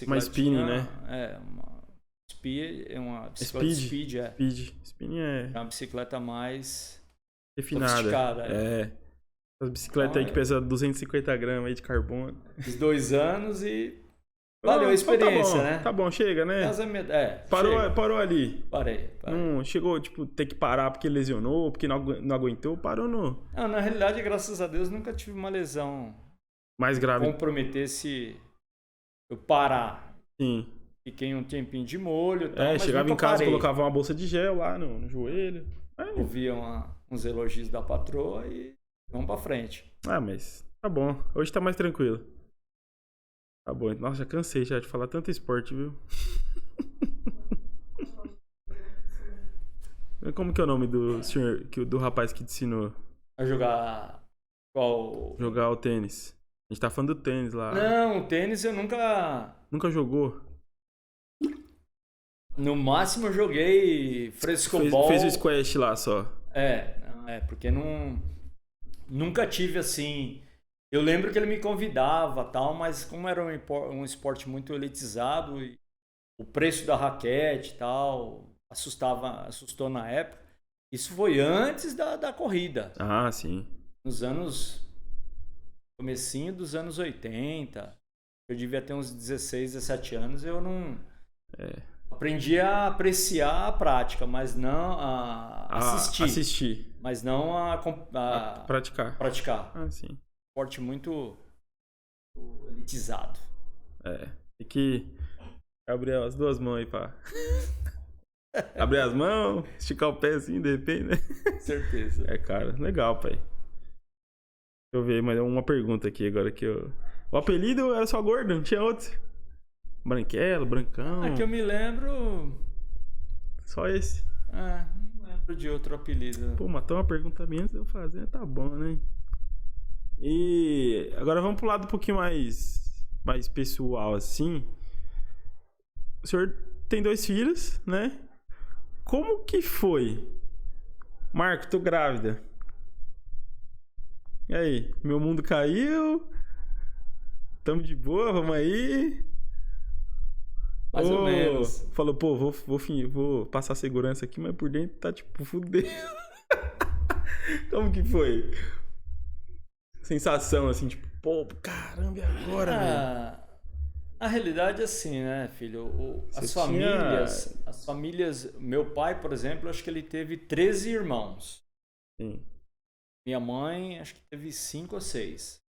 uma spinning, né? Uma bicicleta speed. Spinning é uma bicicleta mais refinada. Sofisticada. As bicicletas aí que pesam 250 gramas aí de carbono. Fiz 2 anos e valeu a experiência, né? Tá bom, chega, né? Parou ali. Parei. Não chegou, ter que parar porque lesionou, porque não aguentou, parou no... Não, na realidade, graças a Deus, nunca tive uma lesão mais grave. Comprometesse eu parar. Sim. Fiquei um tempinho de molho e tal, mas chegava em casa, colocava uma bolsa de gel lá no joelho. Ouvia uns elogios da patroa e vamos pra frente. Mas tá bom. Hoje tá mais tranquilo. Tá bom. Nossa, já cansei já de falar tanto esporte, viu? Como que é o nome do senhor, do rapaz que te ensinou? A jogar qual? Jogar o tênis. A gente tá falando do tênis lá. Não, o tênis eu nunca... Nunca jogou? No máximo eu joguei frescobol. Fez o squash lá só. Porque nunca tive assim... Eu lembro que ele me convidava tal, mas como era um esporte muito elitizado, e o preço da raquete e tal assustou na época. Isso foi antes da corrida. Sim. Comecinho dos anos 80. Eu devia ter uns 16, 17 anos, eu não... Aprendi a apreciar a prática, mas não a assistir. Mas não a praticar. Sim. Esporte muito elitizado. Tem que abrir as 2 mãos aí pra... abrir as mãos, esticar o pé assim, de repente, né? Certeza. Cara, legal, pai. Deixa eu ver, mas uma pergunta aqui agora que eu... O apelido era só gordo, não tinha outro? Branquelo, brancão... que eu me lembro... Só esse? Não lembro de outro apelido. Matou uma pergunta minha antes de eu fazer, tá bom, né? E agora vamos pro lado um pouquinho mais pessoal, assim. O senhor tem 2 filhos, né? Como que foi? Marco, tô grávida. E aí? Meu mundo caiu? Tamo de boa, vamos aí? Mais ou menos. Falou, vou passar segurança aqui, mas por dentro tá tipo fudendo. Como que foi? Sensação assim, tipo, caramba, e agora, velho? A realidade é assim, né, filho? As famílias... Meu pai, por exemplo, acho que ele teve 13 irmãos. Sim. Minha mãe, acho que teve 5 ou 6.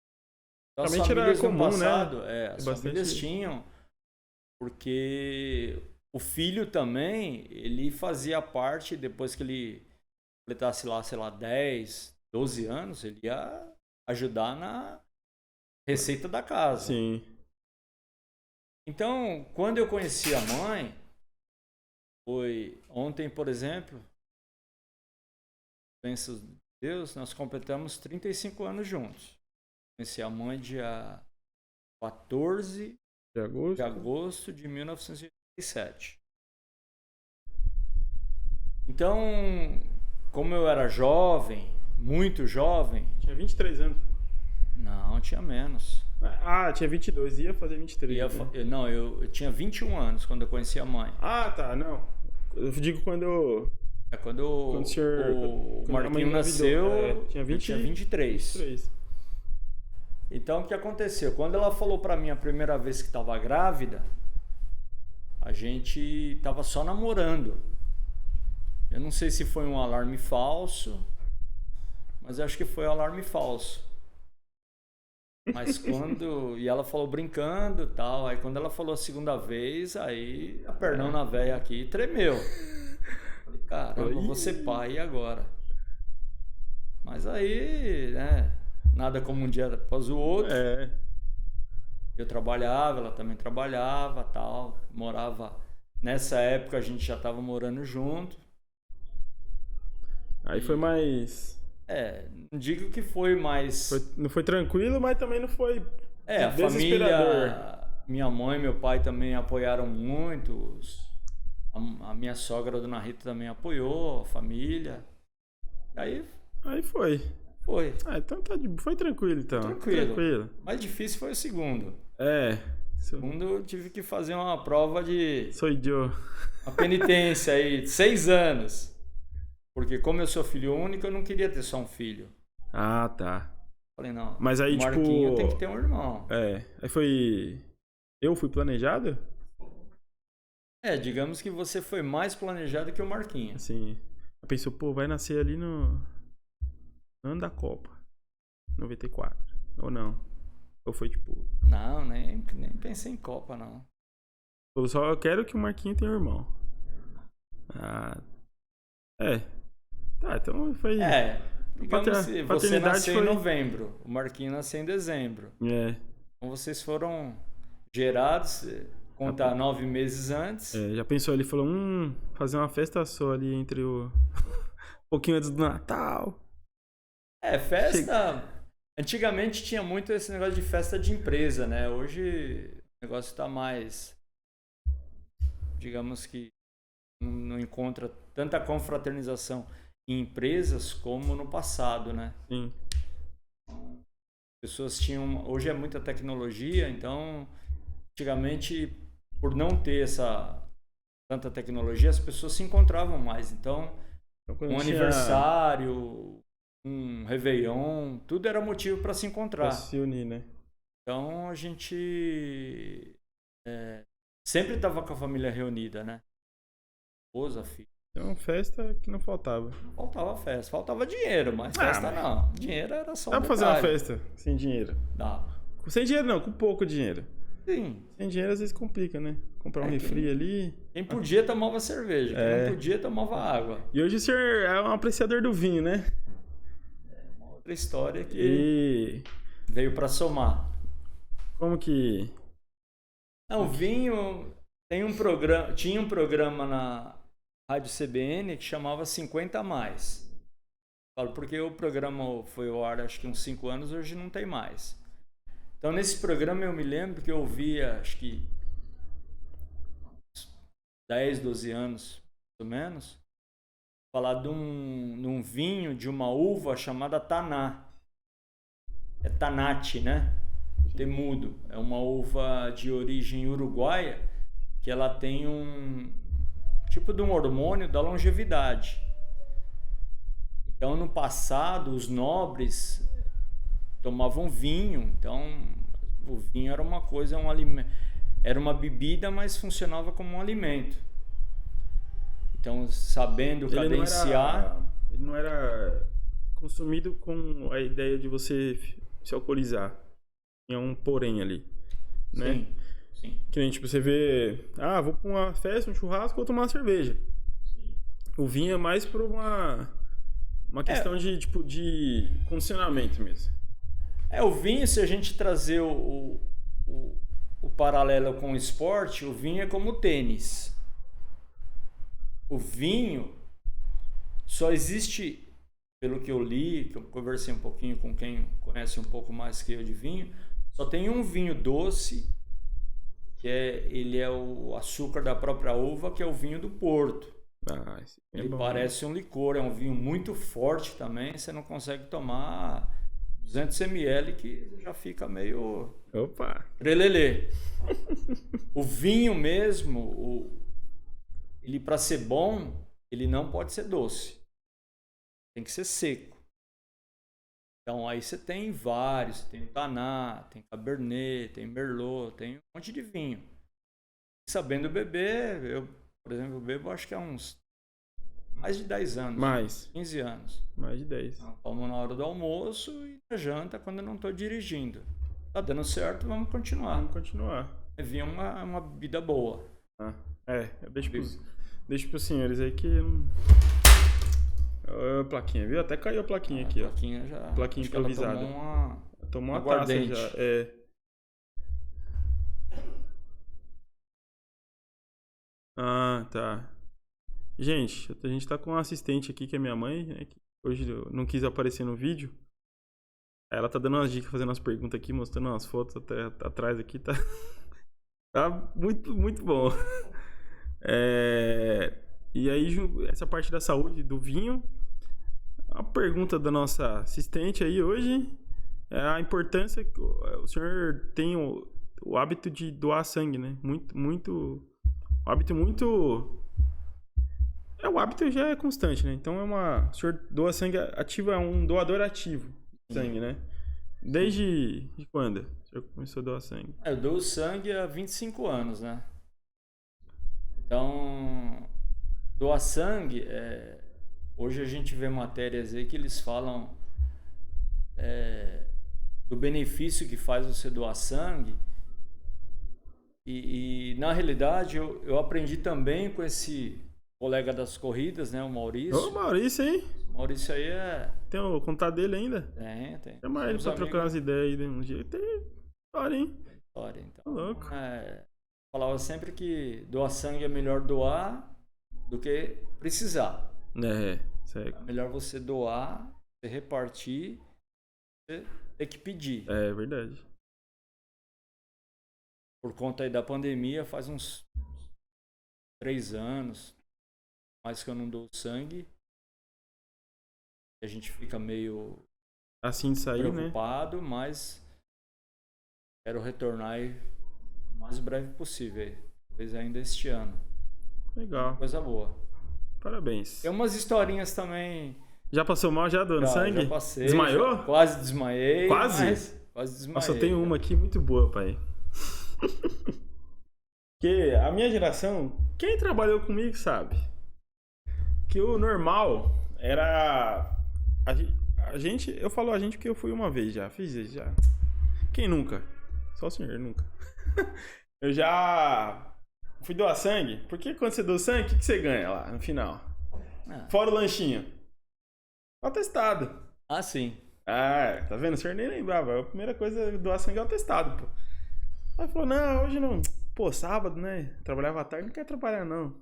Então, realmente era comum, passado, né? as famílias tinham porque o filho também, ele fazia parte, depois que ele completasse lá, sei lá, 10, 12 anos, ele ia ajudar na receita da casa. Sim. Então, quando eu conheci a mãe, foi ontem, por exemplo, bênçãos de Deus, nós completamos 35 anos juntos. Conheci a mãe dia 14 de agosto de 1987. Então, como eu era jovem, muito jovem... Tinha 23 anos. Não, tinha menos. Ah, tinha 22, ia fazer 23. Não, eu tinha 21 anos quando eu conheci a mãe. Ah, tá, não. Eu digo quando... Quando o senhor, o Marquinho nasceu, tinha 23. 23. Então, o que aconteceu? Quando ela falou pra mim a primeira vez que estava grávida, a gente tava só namorando. Eu não sei se foi um alarme falso, mas eu acho que foi um alarme falso. Mas quando... E ela falou brincando e tal. Aí quando ela falou a segunda vez, aí a pernona velha aqui tremeu. Falei, caramba, vou ser pai, e agora? Mas aí, né? Nada como um dia após o outro. Eu trabalhava, ela também trabalhava, tal. Morava... Nessa época a gente já estava morando junto. Aí foi mais... Não digo que foi mais... Não foi tranquilo, mas também não foi a família... Minha mãe e meu pai também apoiaram muito. A minha sogra, a dona Rita, também apoiou, a família. Aí foi. Foi. Então foi tranquilo, então. Tranquilo. Mais difícil foi o segundo. O segundo eu tive que fazer uma prova de... Sou idiota. Uma penitência aí, 6 anos. Porque como eu sou filho único, eu não queria ter só um filho. Ah, tá. Falei, não. Mas aí, o Marquinho tem que ter um irmão. Aí foi... Eu fui planejado? Digamos que você foi mais planejado que o Marquinho. Assim, eu pensou, vai nascer ali no ano da Copa, 94, ou não? Ou foi tipo... Não, nem pensei em Copa, não. Eu só quero que o Marquinho tenha um irmão. Tá, então foi... Digamos que você nasceu em novembro, o Marquinho nasceu em dezembro. Então vocês foram gerados... Contar 9 meses antes. Já pensou ali, falou, fazer uma festa só ali entre o... um pouquinho antes do Natal. Festa... Antigamente tinha muito esse negócio de festa de empresa, né? Hoje o negócio tá mais... Digamos que não encontra tanta confraternização em empresas como no passado, né? Sim. As pessoas tinham... Hoje é muita tecnologia, então... Antigamente... Por não ter tanta tecnologia, as pessoas se encontravam mais. Então, aniversário, um Réveillon, tudo era motivo para se encontrar. Pra se unir, né? Então, a gente sempre estava com a família reunida, né? Esposa, filho. Então, festa que não faltava. Não faltava festa, faltava dinheiro, mas festa não. Dinheiro era só Dá pra fazer uma festa sem dinheiro? Dá. Sem dinheiro não, com pouco dinheiro. Sim. Sem dinheiro às vezes complica, né? Comprar um refri ali. Quem podia tomava cerveja, quem não podia tomava água. E hoje o senhor é um apreciador do vinho, né? Uma outra história que veio pra somar. Como que... O vinho tinha um programa na Rádio CBN que chamava 50 a mais. Falo porque o programa foi ao ar acho que uns 5 anos, hoje não tem mais. Então, nesse programa eu me lembro que eu ouvia, acho que 10, 12 anos, mais ou menos, falar de um vinho, de uma uva chamada Taná. É Tanate, né? O temudo. É uma uva de origem uruguaia que ela tem um tipo de um hormônio da longevidade. Então, no passado, os nobres tomavam vinho, então o vinho era uma coisa, um alimento, era uma bebida, mas funcionava como um alimento. Então, sabendo cadenciar... Ele não era consumido com a ideia de você se alcoolizar. Tinha um porém ali, né? Sim. Sim. Que nem, tipo, você vê... Ah, vou pra uma festa, um churrasco, vou tomar uma cerveja. Sim. O vinho é mais por uma questão de, tipo, de condicionamento mesmo. O vinho, se a gente trazer o paralelo com o esporte, o vinho é como o tênis. O vinho só existe, pelo que eu li, que eu conversei um pouquinho com quem conhece um pouco mais que eu de vinho, só tem um vinho doce, ele é o açúcar da própria uva, que é o vinho do Porto. Ah, esse é Ele bom, parece um licor, é um vinho muito forte também, você não consegue tomar 200 ml que já fica meio Opa! trelelê. O vinho mesmo, ele para ser bom, ele não pode ser doce. Tem que ser seco. Então aí você tem vários, tem Taná, tem Cabernet, tem Merlot, tem um monte de vinho. Sabendo beber, eu, por exemplo, bebo acho que há uns mais de 10 anos. Mais. 15 anos. Mais de 10. Eu tomo na hora do almoço e na janta quando eu não estou dirigindo. Tá dando certo, vamos continuar. Vamos continuar. Vinho é uma bebida boa. Eu deixo pros senhores aí que... A plaquinha, viu? Até caiu a plaquinha aqui, ó. Plaquinha improvisada. Tomou uma taça já. Ah, tá. Gente, a gente tá com um assistente aqui, que é minha mãe, né, que hoje não quis aparecer no vídeo. Ela tá dando umas dicas, fazendo umas perguntas aqui, mostrando umas fotos até atrás aqui, tá? Tá muito, muito bom. E aí, essa parte da saúde, do vinho, a pergunta da nossa assistente aí hoje é a importância que o senhor tem o hábito de doar sangue, né? Um hábito muito... O hábito já é constante, né? Então o senhor doa sangue ativo, é um doador ativo de sangue, né? Desde quando o senhor começou a doar sangue? Eu dou sangue há 25 anos, né? Então, doar sangue, hoje a gente vê matérias aí que eles falam do benefício que faz você doar sangue. E na realidade eu aprendi também com esse colega das corridas, né, o Maurício. Ô, Maurício, hein? O Maurício aí Tem o contato dele ainda? Tem. Chama ele pra trocar umas ideias aí um dia. Tem história, hein? Tem história, então. Tá louco. Falava sempre que doar sangue é melhor doar do que precisar. Certo. É melhor você doar, você repartir, você ter que pedir. É verdade. Por conta aí da pandemia, faz uns 3 anos, mais que eu não dou sangue. A gente fica meio assim de sair, preocupado, né? Mas quero retornar aí o mais breve possível. Talvez ainda este ano. Legal. Coisa boa. Parabéns. Tem umas historinhas também. Já passou mal já doando sangue? Já passei. Desmaiou? Quase desmaiei. Quase? Quase desmaiei. Nossa, eu tenho uma aqui muito boa, pai. Que a minha geração, quem trabalhou comigo sabe que o normal era a gente, eu falo a gente porque eu fui uma vez já, fiz isso já. Quem nunca? Só o senhor, nunca. Eu já fui doar sangue, porque quando você doa sangue, o que você ganha lá no final? Fora o lanchinho. Atestado. Ah, sim. Tá vendo? O senhor nem lembrava. A primeira coisa doar sangue é o atestado, pô. Aí falou, não, hoje não. Pô, sábado, né? Trabalhava à tarde, não quer trabalhar, não.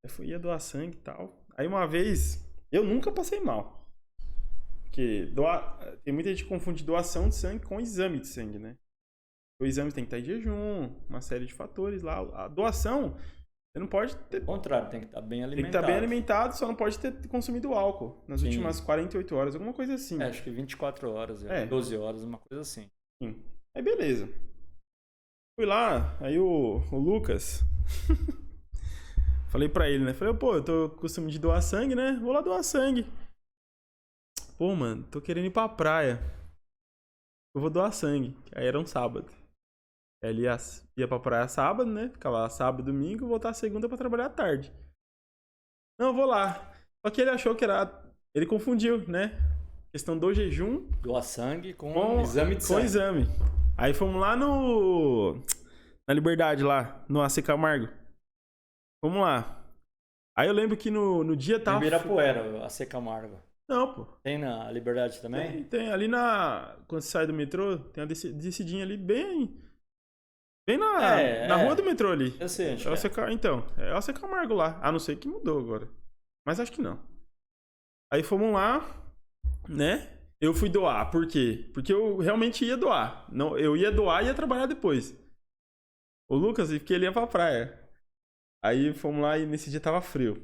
Eu ia doar sangue e tal. Aí uma vez, eu nunca passei mal. Porque tem muita gente que confunde doação de sangue com exame de sangue, né? O exame tem que estar em jejum, uma série de fatores lá. A doação, você não pode ter... Ao contrário, tem que estar bem alimentado. Tem que estar bem alimentado, só não pode ter consumido álcool nas últimas 48 horas, alguma coisa assim. Acho que 24 horas, 12 horas, uma coisa assim. Sim. Aí beleza. Fui lá, aí o Lucas... Falei pra ele, né? Falei, pô, eu tô com costume de doar sangue, né? Vou lá doar sangue. Pô, mano, tô querendo ir pra praia. Eu vou doar sangue. Aí era um sábado. Ele ia pra praia sábado, né? Ficava lá sábado, domingo, e voltar segunda pra trabalhar à tarde. Não, eu vou lá. Só que ele achou que era... Ele confundiu, né? Questão do jejum. Doar sangue com exame de sangue. Com exame. Aí fomos lá no Na Liberdade lá, no AC Camargo. Vamos lá. Aí eu lembro que no dia tava... Em Ibirapuera, AC Camargo. Não, pô. Tem na Liberdade também? Tem. Ali quando você sai do metrô, tem uma descidinha ali bem na rua do metrô ali. Eu sei, acho Então, é o AC Camargo lá. A não ser que mudou agora. Mas acho que não. Aí fomos lá, né? Eu fui doar. Por quê? Porque eu realmente ia doar. Não, eu ia doar e ia trabalhar depois. O Lucas, porque ele ia pra praia. Aí fomos lá e nesse dia tava frio.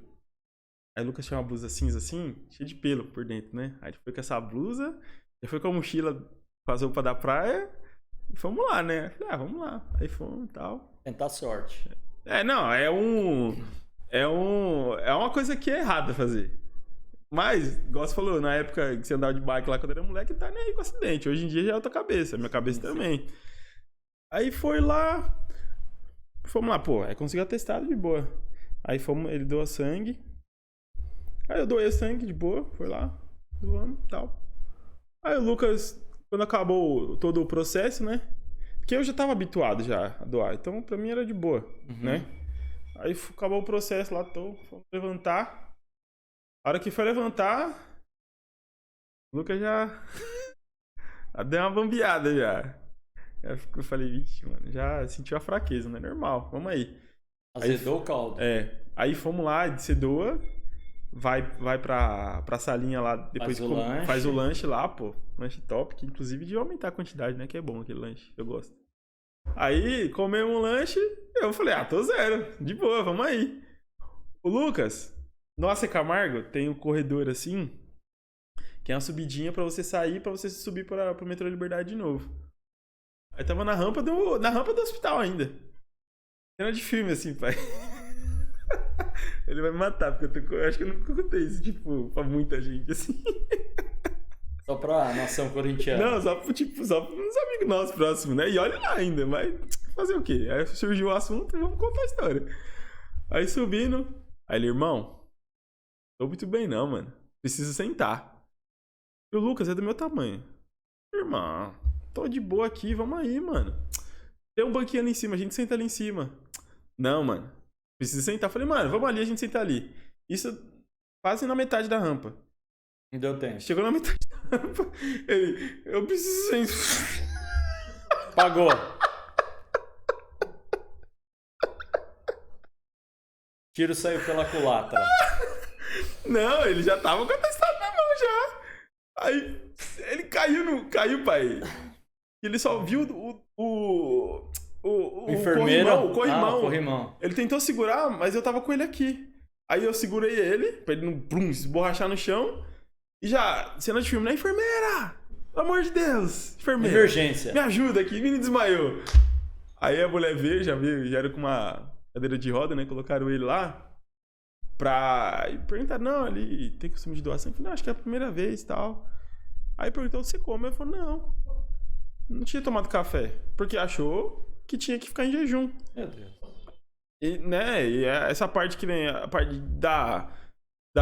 Aí o Lucas tinha uma blusa cinza assim, cheia de pelo por dentro, né? Aí ele foi com essa blusa, já foi com a mochila com as roupas da praia e fomos lá, né? Falei, vamos lá. Aí fomos e tal. Tentar sorte. Não, é uma coisa que é errada fazer. Mas, igual você falou, na época que você andava de bike lá quando era moleque, tá nem aí com acidente. Hoje em dia já é outra cabeça, minha cabeça também. Aí foi lá, fomos lá, pô, aí conseguiu atestado de boa. Aí ele doou sangue. Aí eu doei sangue de boa, foi lá, doamos e tal. Aí o Lucas, quando acabou todo o processo, né? Porque eu já tava habituado já a doar, então pra mim era de boa, né? Aí acabou o processo lá, fomos levantar. A hora que foi levantar, o Lucas já deu uma bambeada já. Eu falei, vixe, mano, já sentiu a fraqueza, né? Normal, vamos aí. Azedou o caldo. Aí fomos lá, você doa, vai pra salinha lá, depois faz o lanche lá, pô. Lanche top, que inclusive de aumentar a quantidade, né? Que é bom aquele lanche, eu gosto. Aí, comemos um lanche, eu falei, tô zero, de boa, vamos aí. O Lucas... No AC Camargo tem um corredor assim, que é uma subidinha pra você sair, pra você subir pro metrô Liberdade de novo. Aí tava na rampa do hospital ainda. Cena de filme assim, pai. Ele vai me matar, porque eu acho que eu nunca contei isso, tipo, pra muita gente assim. Só pra nação corintiana. Não, só pra uns amigos nossos próximos, né? E olha lá ainda, mas fazer o quê? Aí surgiu o assunto e vamos contar a história. Aí subindo, aí ele, irmão... Tô muito bem não, mano. Preciso sentar. E o Lucas é do meu tamanho. Irmão, tô de boa aqui, vamos aí, mano. Tem um banquinho ali em cima, a gente senta ali em cima. Não, mano. Preciso sentar. Falei, mano, vamos ali, a gente senta ali. Isso quase na metade da rampa. Não deu tempo. Chegou na metade da rampa. Ele, eu preciso sentar. Pagou. Tiro saiu pela culatra. Não, ele já tava com a atestado na mão já. Aí ele caiu, pai. Ele só viu o corrimão. Ele tentou segurar, mas eu tava com ele aqui. Aí eu segurei ele, pra ele não esborrachar no chão. E já, cena de filme, né? Enfermeira! Pelo amor de Deus! Enfermeira! Emergência! Me ajuda aqui, menino desmaiou. Aí a mulher veio, já era com uma cadeira de roda, né? Colocaram ele lá. E perguntaram, não, ali tem costume de doação? Eu falei, não, acho que é a primeira vez e tal. Aí perguntou, você come? Eu falei, não tinha tomado café. Porque achou que tinha que ficar em jejum. Meu Deus. E essa parte que vem, a parte da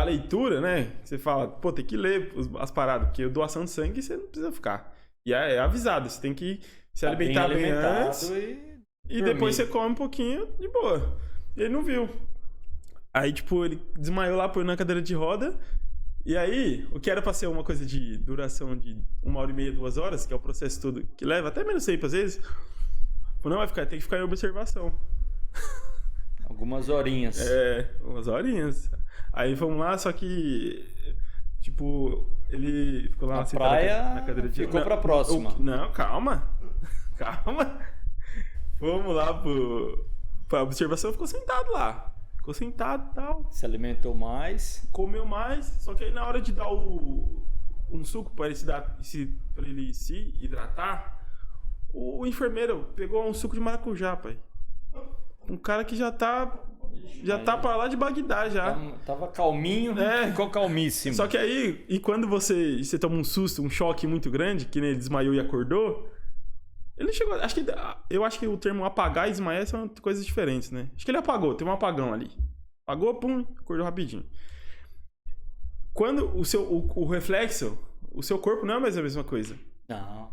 leitura, né? Você fala, pô, tem que ler as paradas, porque doação de sangue você não precisa ficar. E é avisado, você tem que se alimentar bem antes. E depois você come um pouquinho de boa. Ele não viu. Aí, tipo, ele desmaiou lá, põe na cadeira de roda. E aí, o que era pra ser uma coisa de duração de 1h30, 2 horas, que é o processo todo, que leva até menos tempo às vezes, não vai ficar, tem que ficar em observação. Algumas horinhas. Umas horinhas. Aí vamos lá, só que, tipo, ele ficou lá na praia, na cadeira de roda. Ficou pra próxima. Não, calma. Vamos lá pra observação, ficou sentado lá. Ficou sentado e tal. Se alimentou mais. Comeu mais. Só que aí na hora de dar um suco pra ele se hidratar, o enfermeiro pegou um suco de maracujá, pai. Um cara que já tá pra lá de Bagdá já. Tava calminho, ficou calmíssimo. Só que aí, e quando você toma um susto, um choque muito grande, que ele desmaiou e acordou, ele chegou. Eu acho que o termo apagar e desmaiar são coisas diferentes, né? Acho que ele apagou, teve um apagão ali. Apagou, pum, acordou rapidinho. Quando o reflexo, o seu corpo não é mais a mesma coisa. Não.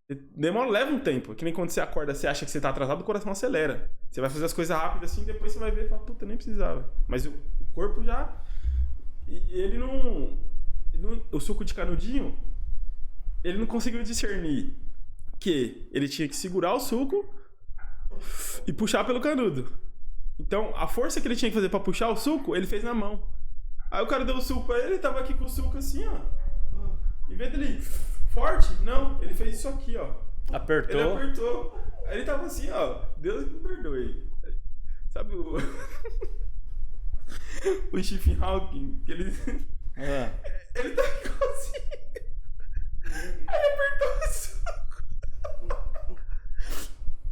Leva um tempo. Que nem quando você acorda, você acha que você tá atrasado, o coração acelera. Você vai fazer as coisas rápidas assim, depois você vai ver e fala, puta, nem precisava. Mas o corpo já... E ele não... O suco de canudinho, ele não conseguiu discernir que ele tinha que segurar o suco e puxar pelo canudo. Então, a força que ele tinha que fazer pra puxar o suco, ele fez na mão. Aí o cara deu o suco pra ele tava aqui com o suco assim, ó. Em vez dele forte, não, ele fez isso aqui, ó. Apertou. Ele apertou. Aí ele tava assim, ó. Deus me perdoe. Sabe o... o Stephen Hawking, que ele... Ele tá assim. Aí ele apertou o suco.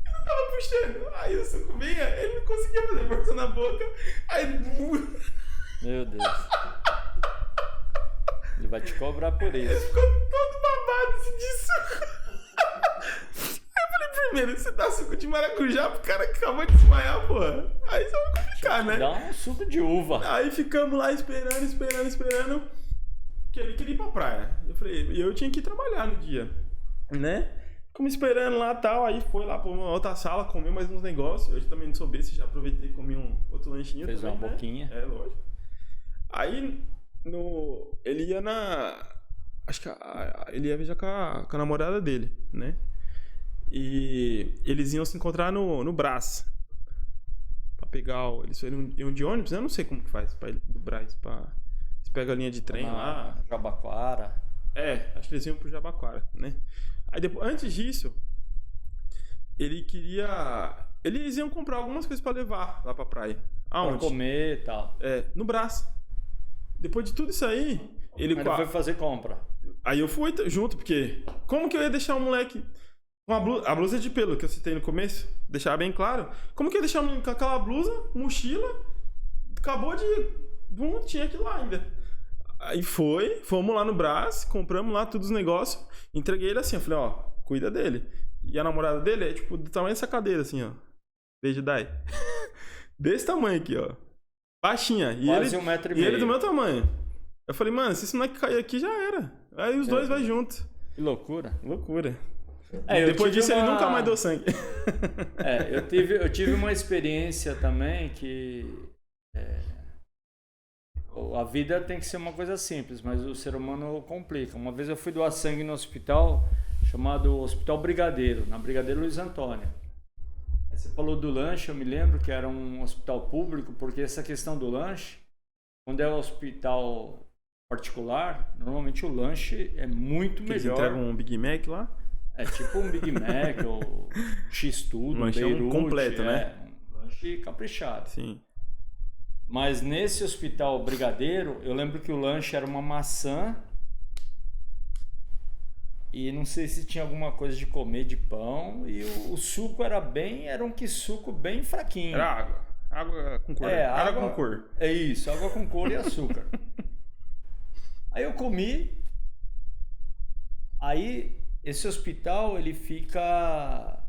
Ele não tava puxando. Aí o suco vinha, ele não conseguia fazer força na boca. Aí... Meu Deus. Ele vai te cobrar por isso. Ele ficou todo babado assim, de suco. Aí eu falei, primeiro, você dá suco de maracujá pro cara que acabou de desmaiar, porra. Aí só vai complicar, né? Dá um suco de uva. Aí ficamos lá esperando. Que ele queria ir pra praia. Eu falei, e eu tinha que ir trabalhar no dia, né? Ficamos esperando lá e tal. Aí foi lá pra uma outra sala, comeu mais uns negócios. Eu também não sou besta, já aproveitei e comi um outro lanchinho. Fez também, uma boquinha. É, lógico. Aí ele ia acho que ele ia viajar com a namorada dele, né? E eles iam se encontrar no Brás. Pra pegar eles iam de ônibus, eu não sei como que faz pra ir do Brás pra... Você pega a linha de trem lá. Jabaquara. Acho que eles iam pro Jabaquara, né? Aí depois, antes disso, eles iam comprar algumas coisas pra levar lá pra praia. Aonde? Pra comer e tal. No Brás. Depois de tudo isso aí, ele foi fazer compra. Aí eu fui junto, porque como que eu ia deixar um moleque com a blusa de pelo que eu citei no começo, deixar bem claro, como que eu ia deixar um menino com aquela blusa, mochila, acabou de... tinha aquilo lá ainda. Aí fomos lá no Brás, compramos lá todos os negócios, entreguei ele assim, eu falei, ó, cuida dele. E a namorada dele é tipo do tamanho dessa cadeira assim, ó. Beijo, Dai. Desse tamanho aqui, ó. Baixinha. Quase 1,5 metro. E ele do meu tamanho. Eu falei, mano, se esse moleque cair aqui, já era. Aí os dois vai junto. Que loucura. Loucura. Depois disso, ele nunca mais deu sangue. Eu tive uma experiência também que... A vida tem que ser uma coisa simples, mas o ser humano complica. Uma vez eu fui doar sangue no hospital chamado Hospital Brigadeiro, na Brigadeiro Luiz Antônio. Você falou do lanche, eu me lembro que era um hospital público, porque essa questão do lanche, quando é um hospital particular, normalmente o lanche é muito melhor. Eles entregam um Big Mac lá? É tipo um Big Mac ou X-Tudo, um Beirute, completo, né? Um lanche caprichado. Sim. Mas nesse hospital Brigadeiro, eu lembro que o lanche era uma maçã e não sei se tinha alguma coisa de comer de pão, e o suco era um suco bem fraquinho. Era água. Água com cor. Água com cor. É isso, água com cor e açúcar. Aí eu comi. Aí esse hospital, ele fica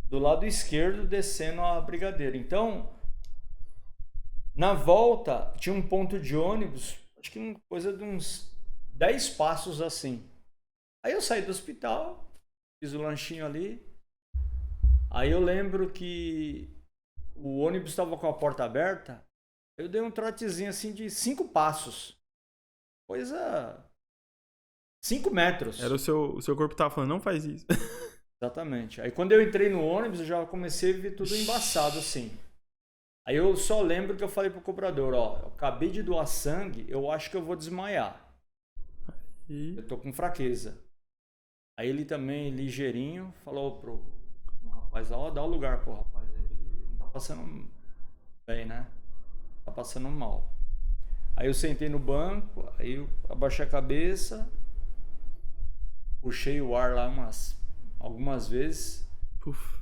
do lado esquerdo descendo a Brigadeiro. Então, na volta, tinha um ponto de ônibus, acho que coisa de uns 10 passos assim. Aí eu saí do hospital, fiz o lanchinho ali. Aí eu lembro que o ônibus estava com a porta aberta. Eu dei um trotezinho assim de 5 passos. Coisa... 5 metros. Era o seu corpo tava falando, não faz isso. Exatamente. Aí quando eu entrei no ônibus, eu já comecei a ver tudo embaçado assim. Aí eu só lembro que eu falei pro cobrador, ó, eu acabei de doar sangue, eu acho que eu vou desmaiar. Eu tô com fraqueza. Aí ele também, ligeirinho, falou pro rapaz, ó, dá o lugar pro rapaz. Ele não tá passando bem, né? Tá passando mal. Aí eu sentei no banco, aí eu abaixei a cabeça, puxei o ar lá algumas vezes. Puf.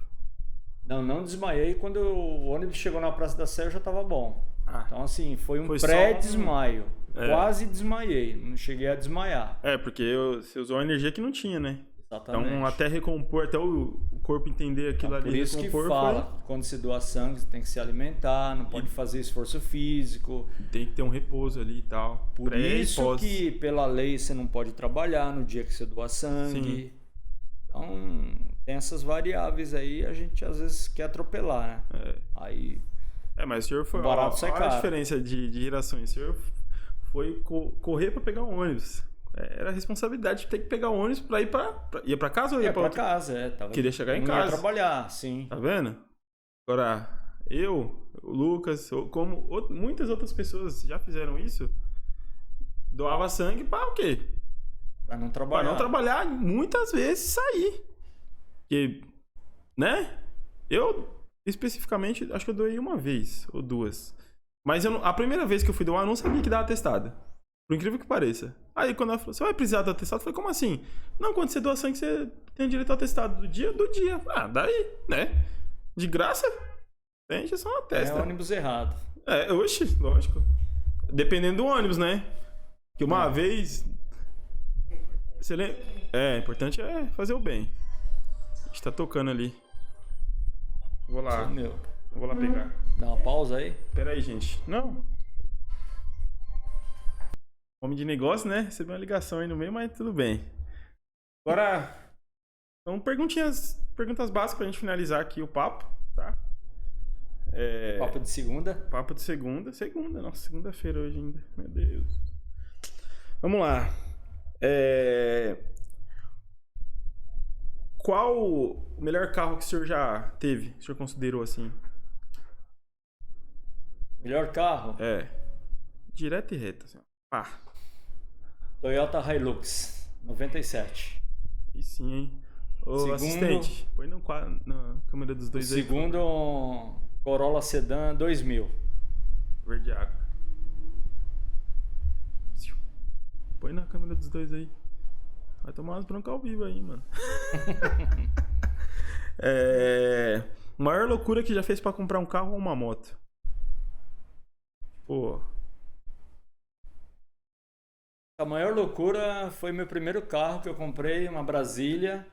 Não desmaiei. Quando o ônibus chegou na Praça da Sé, eu já tava bom. Então assim, foi pré-desmaio. Quase desmaiei, não cheguei a desmaiar. Porque você usou a energia que não tinha, né? Exatamente. Então até recompor, até o corpo entender aquilo ali. Por isso que fala, quando se doa sangue, você tem que se alimentar, não pode fazer esforço físico. Tem que ter um repouso ali e tal. Por isso que, pela lei, você não pode trabalhar no dia que você doa sangue. Sim. Então, tem essas variáveis aí, a gente às vezes quer atropelar, né? Aí... mas o senhor foi... barato sai Olha a caro. diferença de gerações. O senhor foi correr pra pegar um ônibus. Era a responsabilidade de ter que pegar o ônibus pra ir ia pra casa ou ia pra pra casa, Tava... Queria chegar em não casa. ia trabalhar, sim. Tá vendo? Agora, o Lucas, como muitas outras pessoas já fizeram isso, doava sangue pra o quê? Pra não trabalhar. Pra não trabalhar, muitas vezes sair. Porque, né? Eu, especificamente, acho que eu doei uma vez ou duas. Mas a primeira vez que eu fui doar, eu não sabia que dava atestado. Por incrível que pareça. Aí quando ela falou, você vai precisar do atestado? Eu falei, como assim? Não, quando você doa sangue, você tem direito ao atestado do dia. Daí, né? De graça? Tem injeção na testa. É ônibus errado. Oxi, lógico. Dependendo do ônibus, né? Que uma vez... Você lembra? Importante é fazer o bem. A gente tá tocando ali. Vou lá. Vou lá pegar. Dá uma pausa aí. Pera aí, gente. Não. Homem de negócio, né? Recebeu uma ligação aí no meio, mas tudo bem. Agora, então perguntas básicas pra gente finalizar aqui o papo, tá? Papo de segunda. Papo de segunda. Nossa, segunda-feira hoje ainda. Meu Deus. Vamos lá. Qual o melhor carro que o senhor já teve? O senhor considerou assim? Melhor carro? Direto e reto, assim. Toyota Hilux 97. E sim, hein? Ô, assistente, põe na câmera dos dois aí. Segundo, Corolla Sedan 2000. Verde água. Põe na câmera dos dois aí. Vai tomar umas broncas ao vivo aí, mano. Maior loucura que já fez pra comprar um carro ou uma moto? Pô. A maior loucura foi meu primeiro carro que eu comprei, uma Brasília.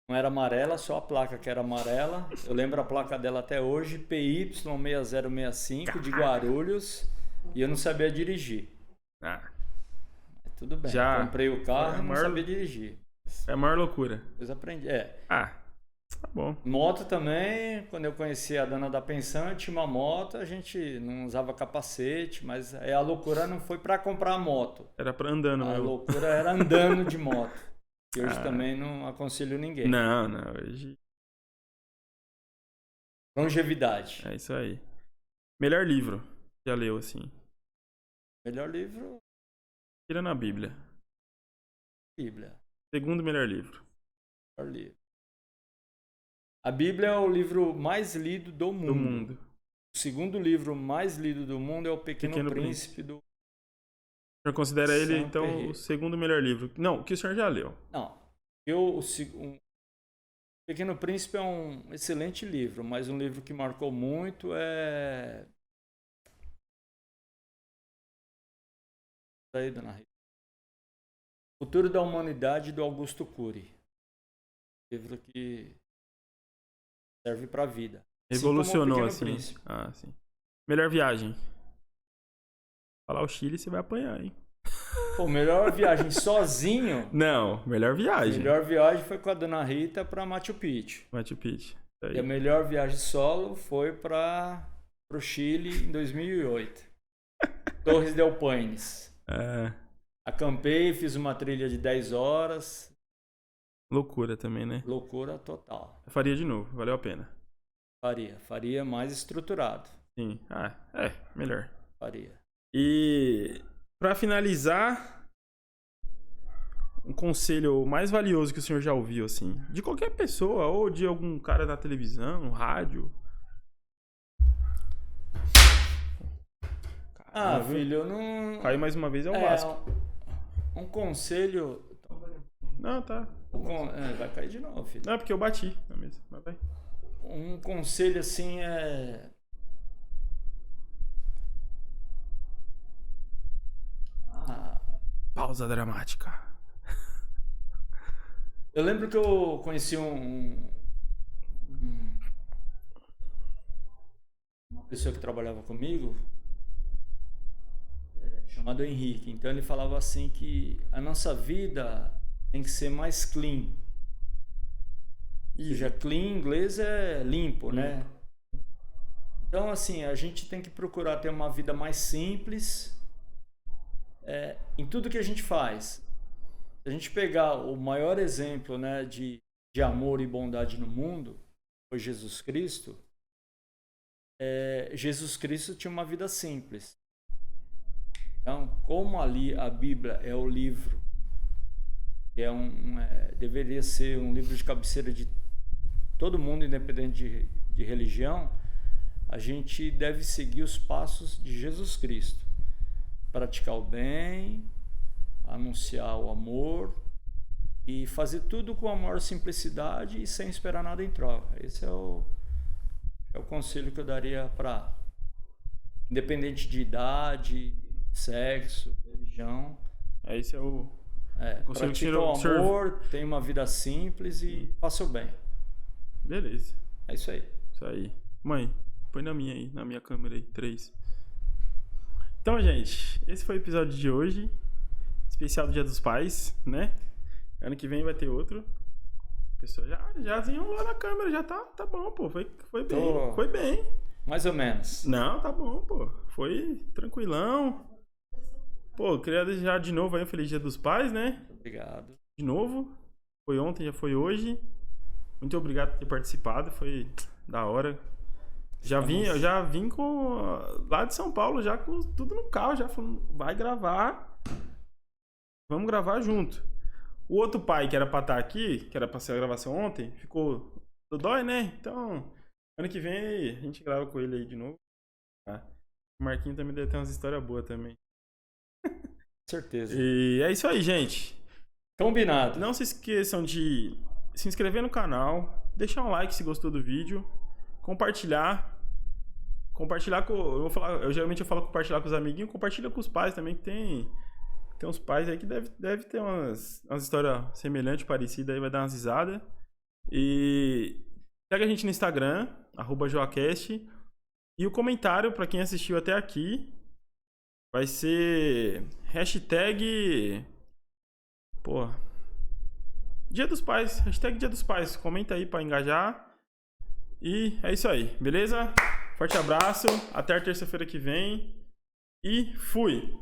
Não era amarela, só a placa que era amarela. Eu lembro a placa dela até hoje, PY6065 de Guarulhos. E eu não sabia dirigir. Tudo bem, comprei o carro e não sabia dirigir. É a maior loucura. Depois aprendi. Tá bom. Moto também, quando eu conheci a dona da pensão, eu tinha uma moto, a gente não usava capacete, mas a loucura não foi pra comprar a moto. Era pra andando mesmo. A loucura era andando de moto. Que hoje também não aconselho ninguém. Não, hoje... Longevidade. É isso aí. Melhor livro já leu, assim? Melhor livro... Tira na Bíblia. Segundo melhor livro. Melhor livro. A Bíblia é o livro mais lido do mundo. O segundo livro mais lido do mundo é o Pequeno Príncipe do... O senhor considera ele, então, o segundo melhor livro? Não, que o senhor já leu. Não. O Pequeno Príncipe é um excelente livro, mas um livro que marcou muito é... Aí, dona Rita. Futuro da Humanidade, do Augusto Cury. Livro que serve pra vida. Revolucionou, assim. Sim. Melhor viagem. Falar o Chile, você vai apanhar, hein? Pô, melhor viagem sozinho? Não, melhor viagem. Melhor viagem foi com a dona Rita pra Machu Picchu. Aí. E a melhor viagem solo foi pro Chile em 2008. Torres del Paine. Acampei, fiz uma trilha de 10 horas. Loucura também, né? Loucura total. Eu faria de novo, valeu a pena. Faria mais estruturado. Sim, melhor. Faria. E pra finalizar, um conselho mais valioso que o senhor já ouviu, assim, de qualquer pessoa ou de algum cara na televisão, no rádio. Filho, eu não... Caiu mais uma vez é o Vasco. Um conselho... Não, tá. Vai cair de novo, filho. Não, é porque eu bati na mesa. Mas vai. Um conselho assim é... Pausa dramática. Eu lembro que eu conheci uma pessoa que trabalhava comigo, chamado Henrique. Então ele falava assim que a nossa vida tem que ser mais clean. Ou seja, clean em inglês é limpo, né? Então, assim, a gente tem que procurar ter uma vida mais simples em tudo que a gente faz. Se a gente pegar o maior exemplo, né, de amor e bondade no mundo, foi Jesus Cristo. Jesus Cristo tinha uma vida simples. Então, como ali a Bíblia é o livro, que deveria ser um livro de cabeceira de todo mundo, independente de religião, a gente deve seguir os passos de Jesus Cristo. Praticar o bem, anunciar o amor e fazer tudo com a maior simplicidade e sem esperar nada em troca. Esse é o conselho que eu daria para, independente de idade, sexo, religião. Esse é o conselho que pratica o amor, tenha uma vida simples e faça o bem. Beleza. É isso aí. Isso aí. Mãe, põe na minha câmera aí, 3. Então, gente, esse foi o episódio de hoje. Especial do Dia dos Pais, né? Ano que vem vai ter outro. A pessoa já desenrolou na câmera, já tá bom, pô. Foi bem. Foi bem. Mais ou menos. Não, tá bom, pô. Foi tranquilão. Pô, queria desejar de novo aí um Feliz Dia dos Pais, né? Obrigado. De novo. Foi ontem, já foi hoje. Muito obrigado por ter participado. Foi da hora. Eu já vim lá de São Paulo, já com tudo no carro, já falando, vai gravar. Vamos gravar junto. O outro pai que era pra estar aqui, que era pra ser a gravação ontem, ficou dodói, né? Então, ano que vem a gente grava com ele aí de novo. Tá? O Marquinhos também deve ter umas histórias boas também. Certeza. E é isso aí, gente. Combinado. Não se esqueçam de se inscrever no canal, deixar um like se gostou do vídeo, compartilhar com... Eu geralmente falo compartilhar com os amiguinhos, compartilha com os pais também, que tem uns pais aí que deve ter umas histórias semelhantes, parecidas, aí vai dar umas risadas. E segue a gente no Instagram, @joacast. E o comentário, pra quem assistiu até aqui, vai ser hashtag... Dia dos Pais. Hashtag Dia dos Pais. Comenta aí pra engajar. E é isso aí, beleza? Forte abraço. Até a terça-feira que vem. E fui!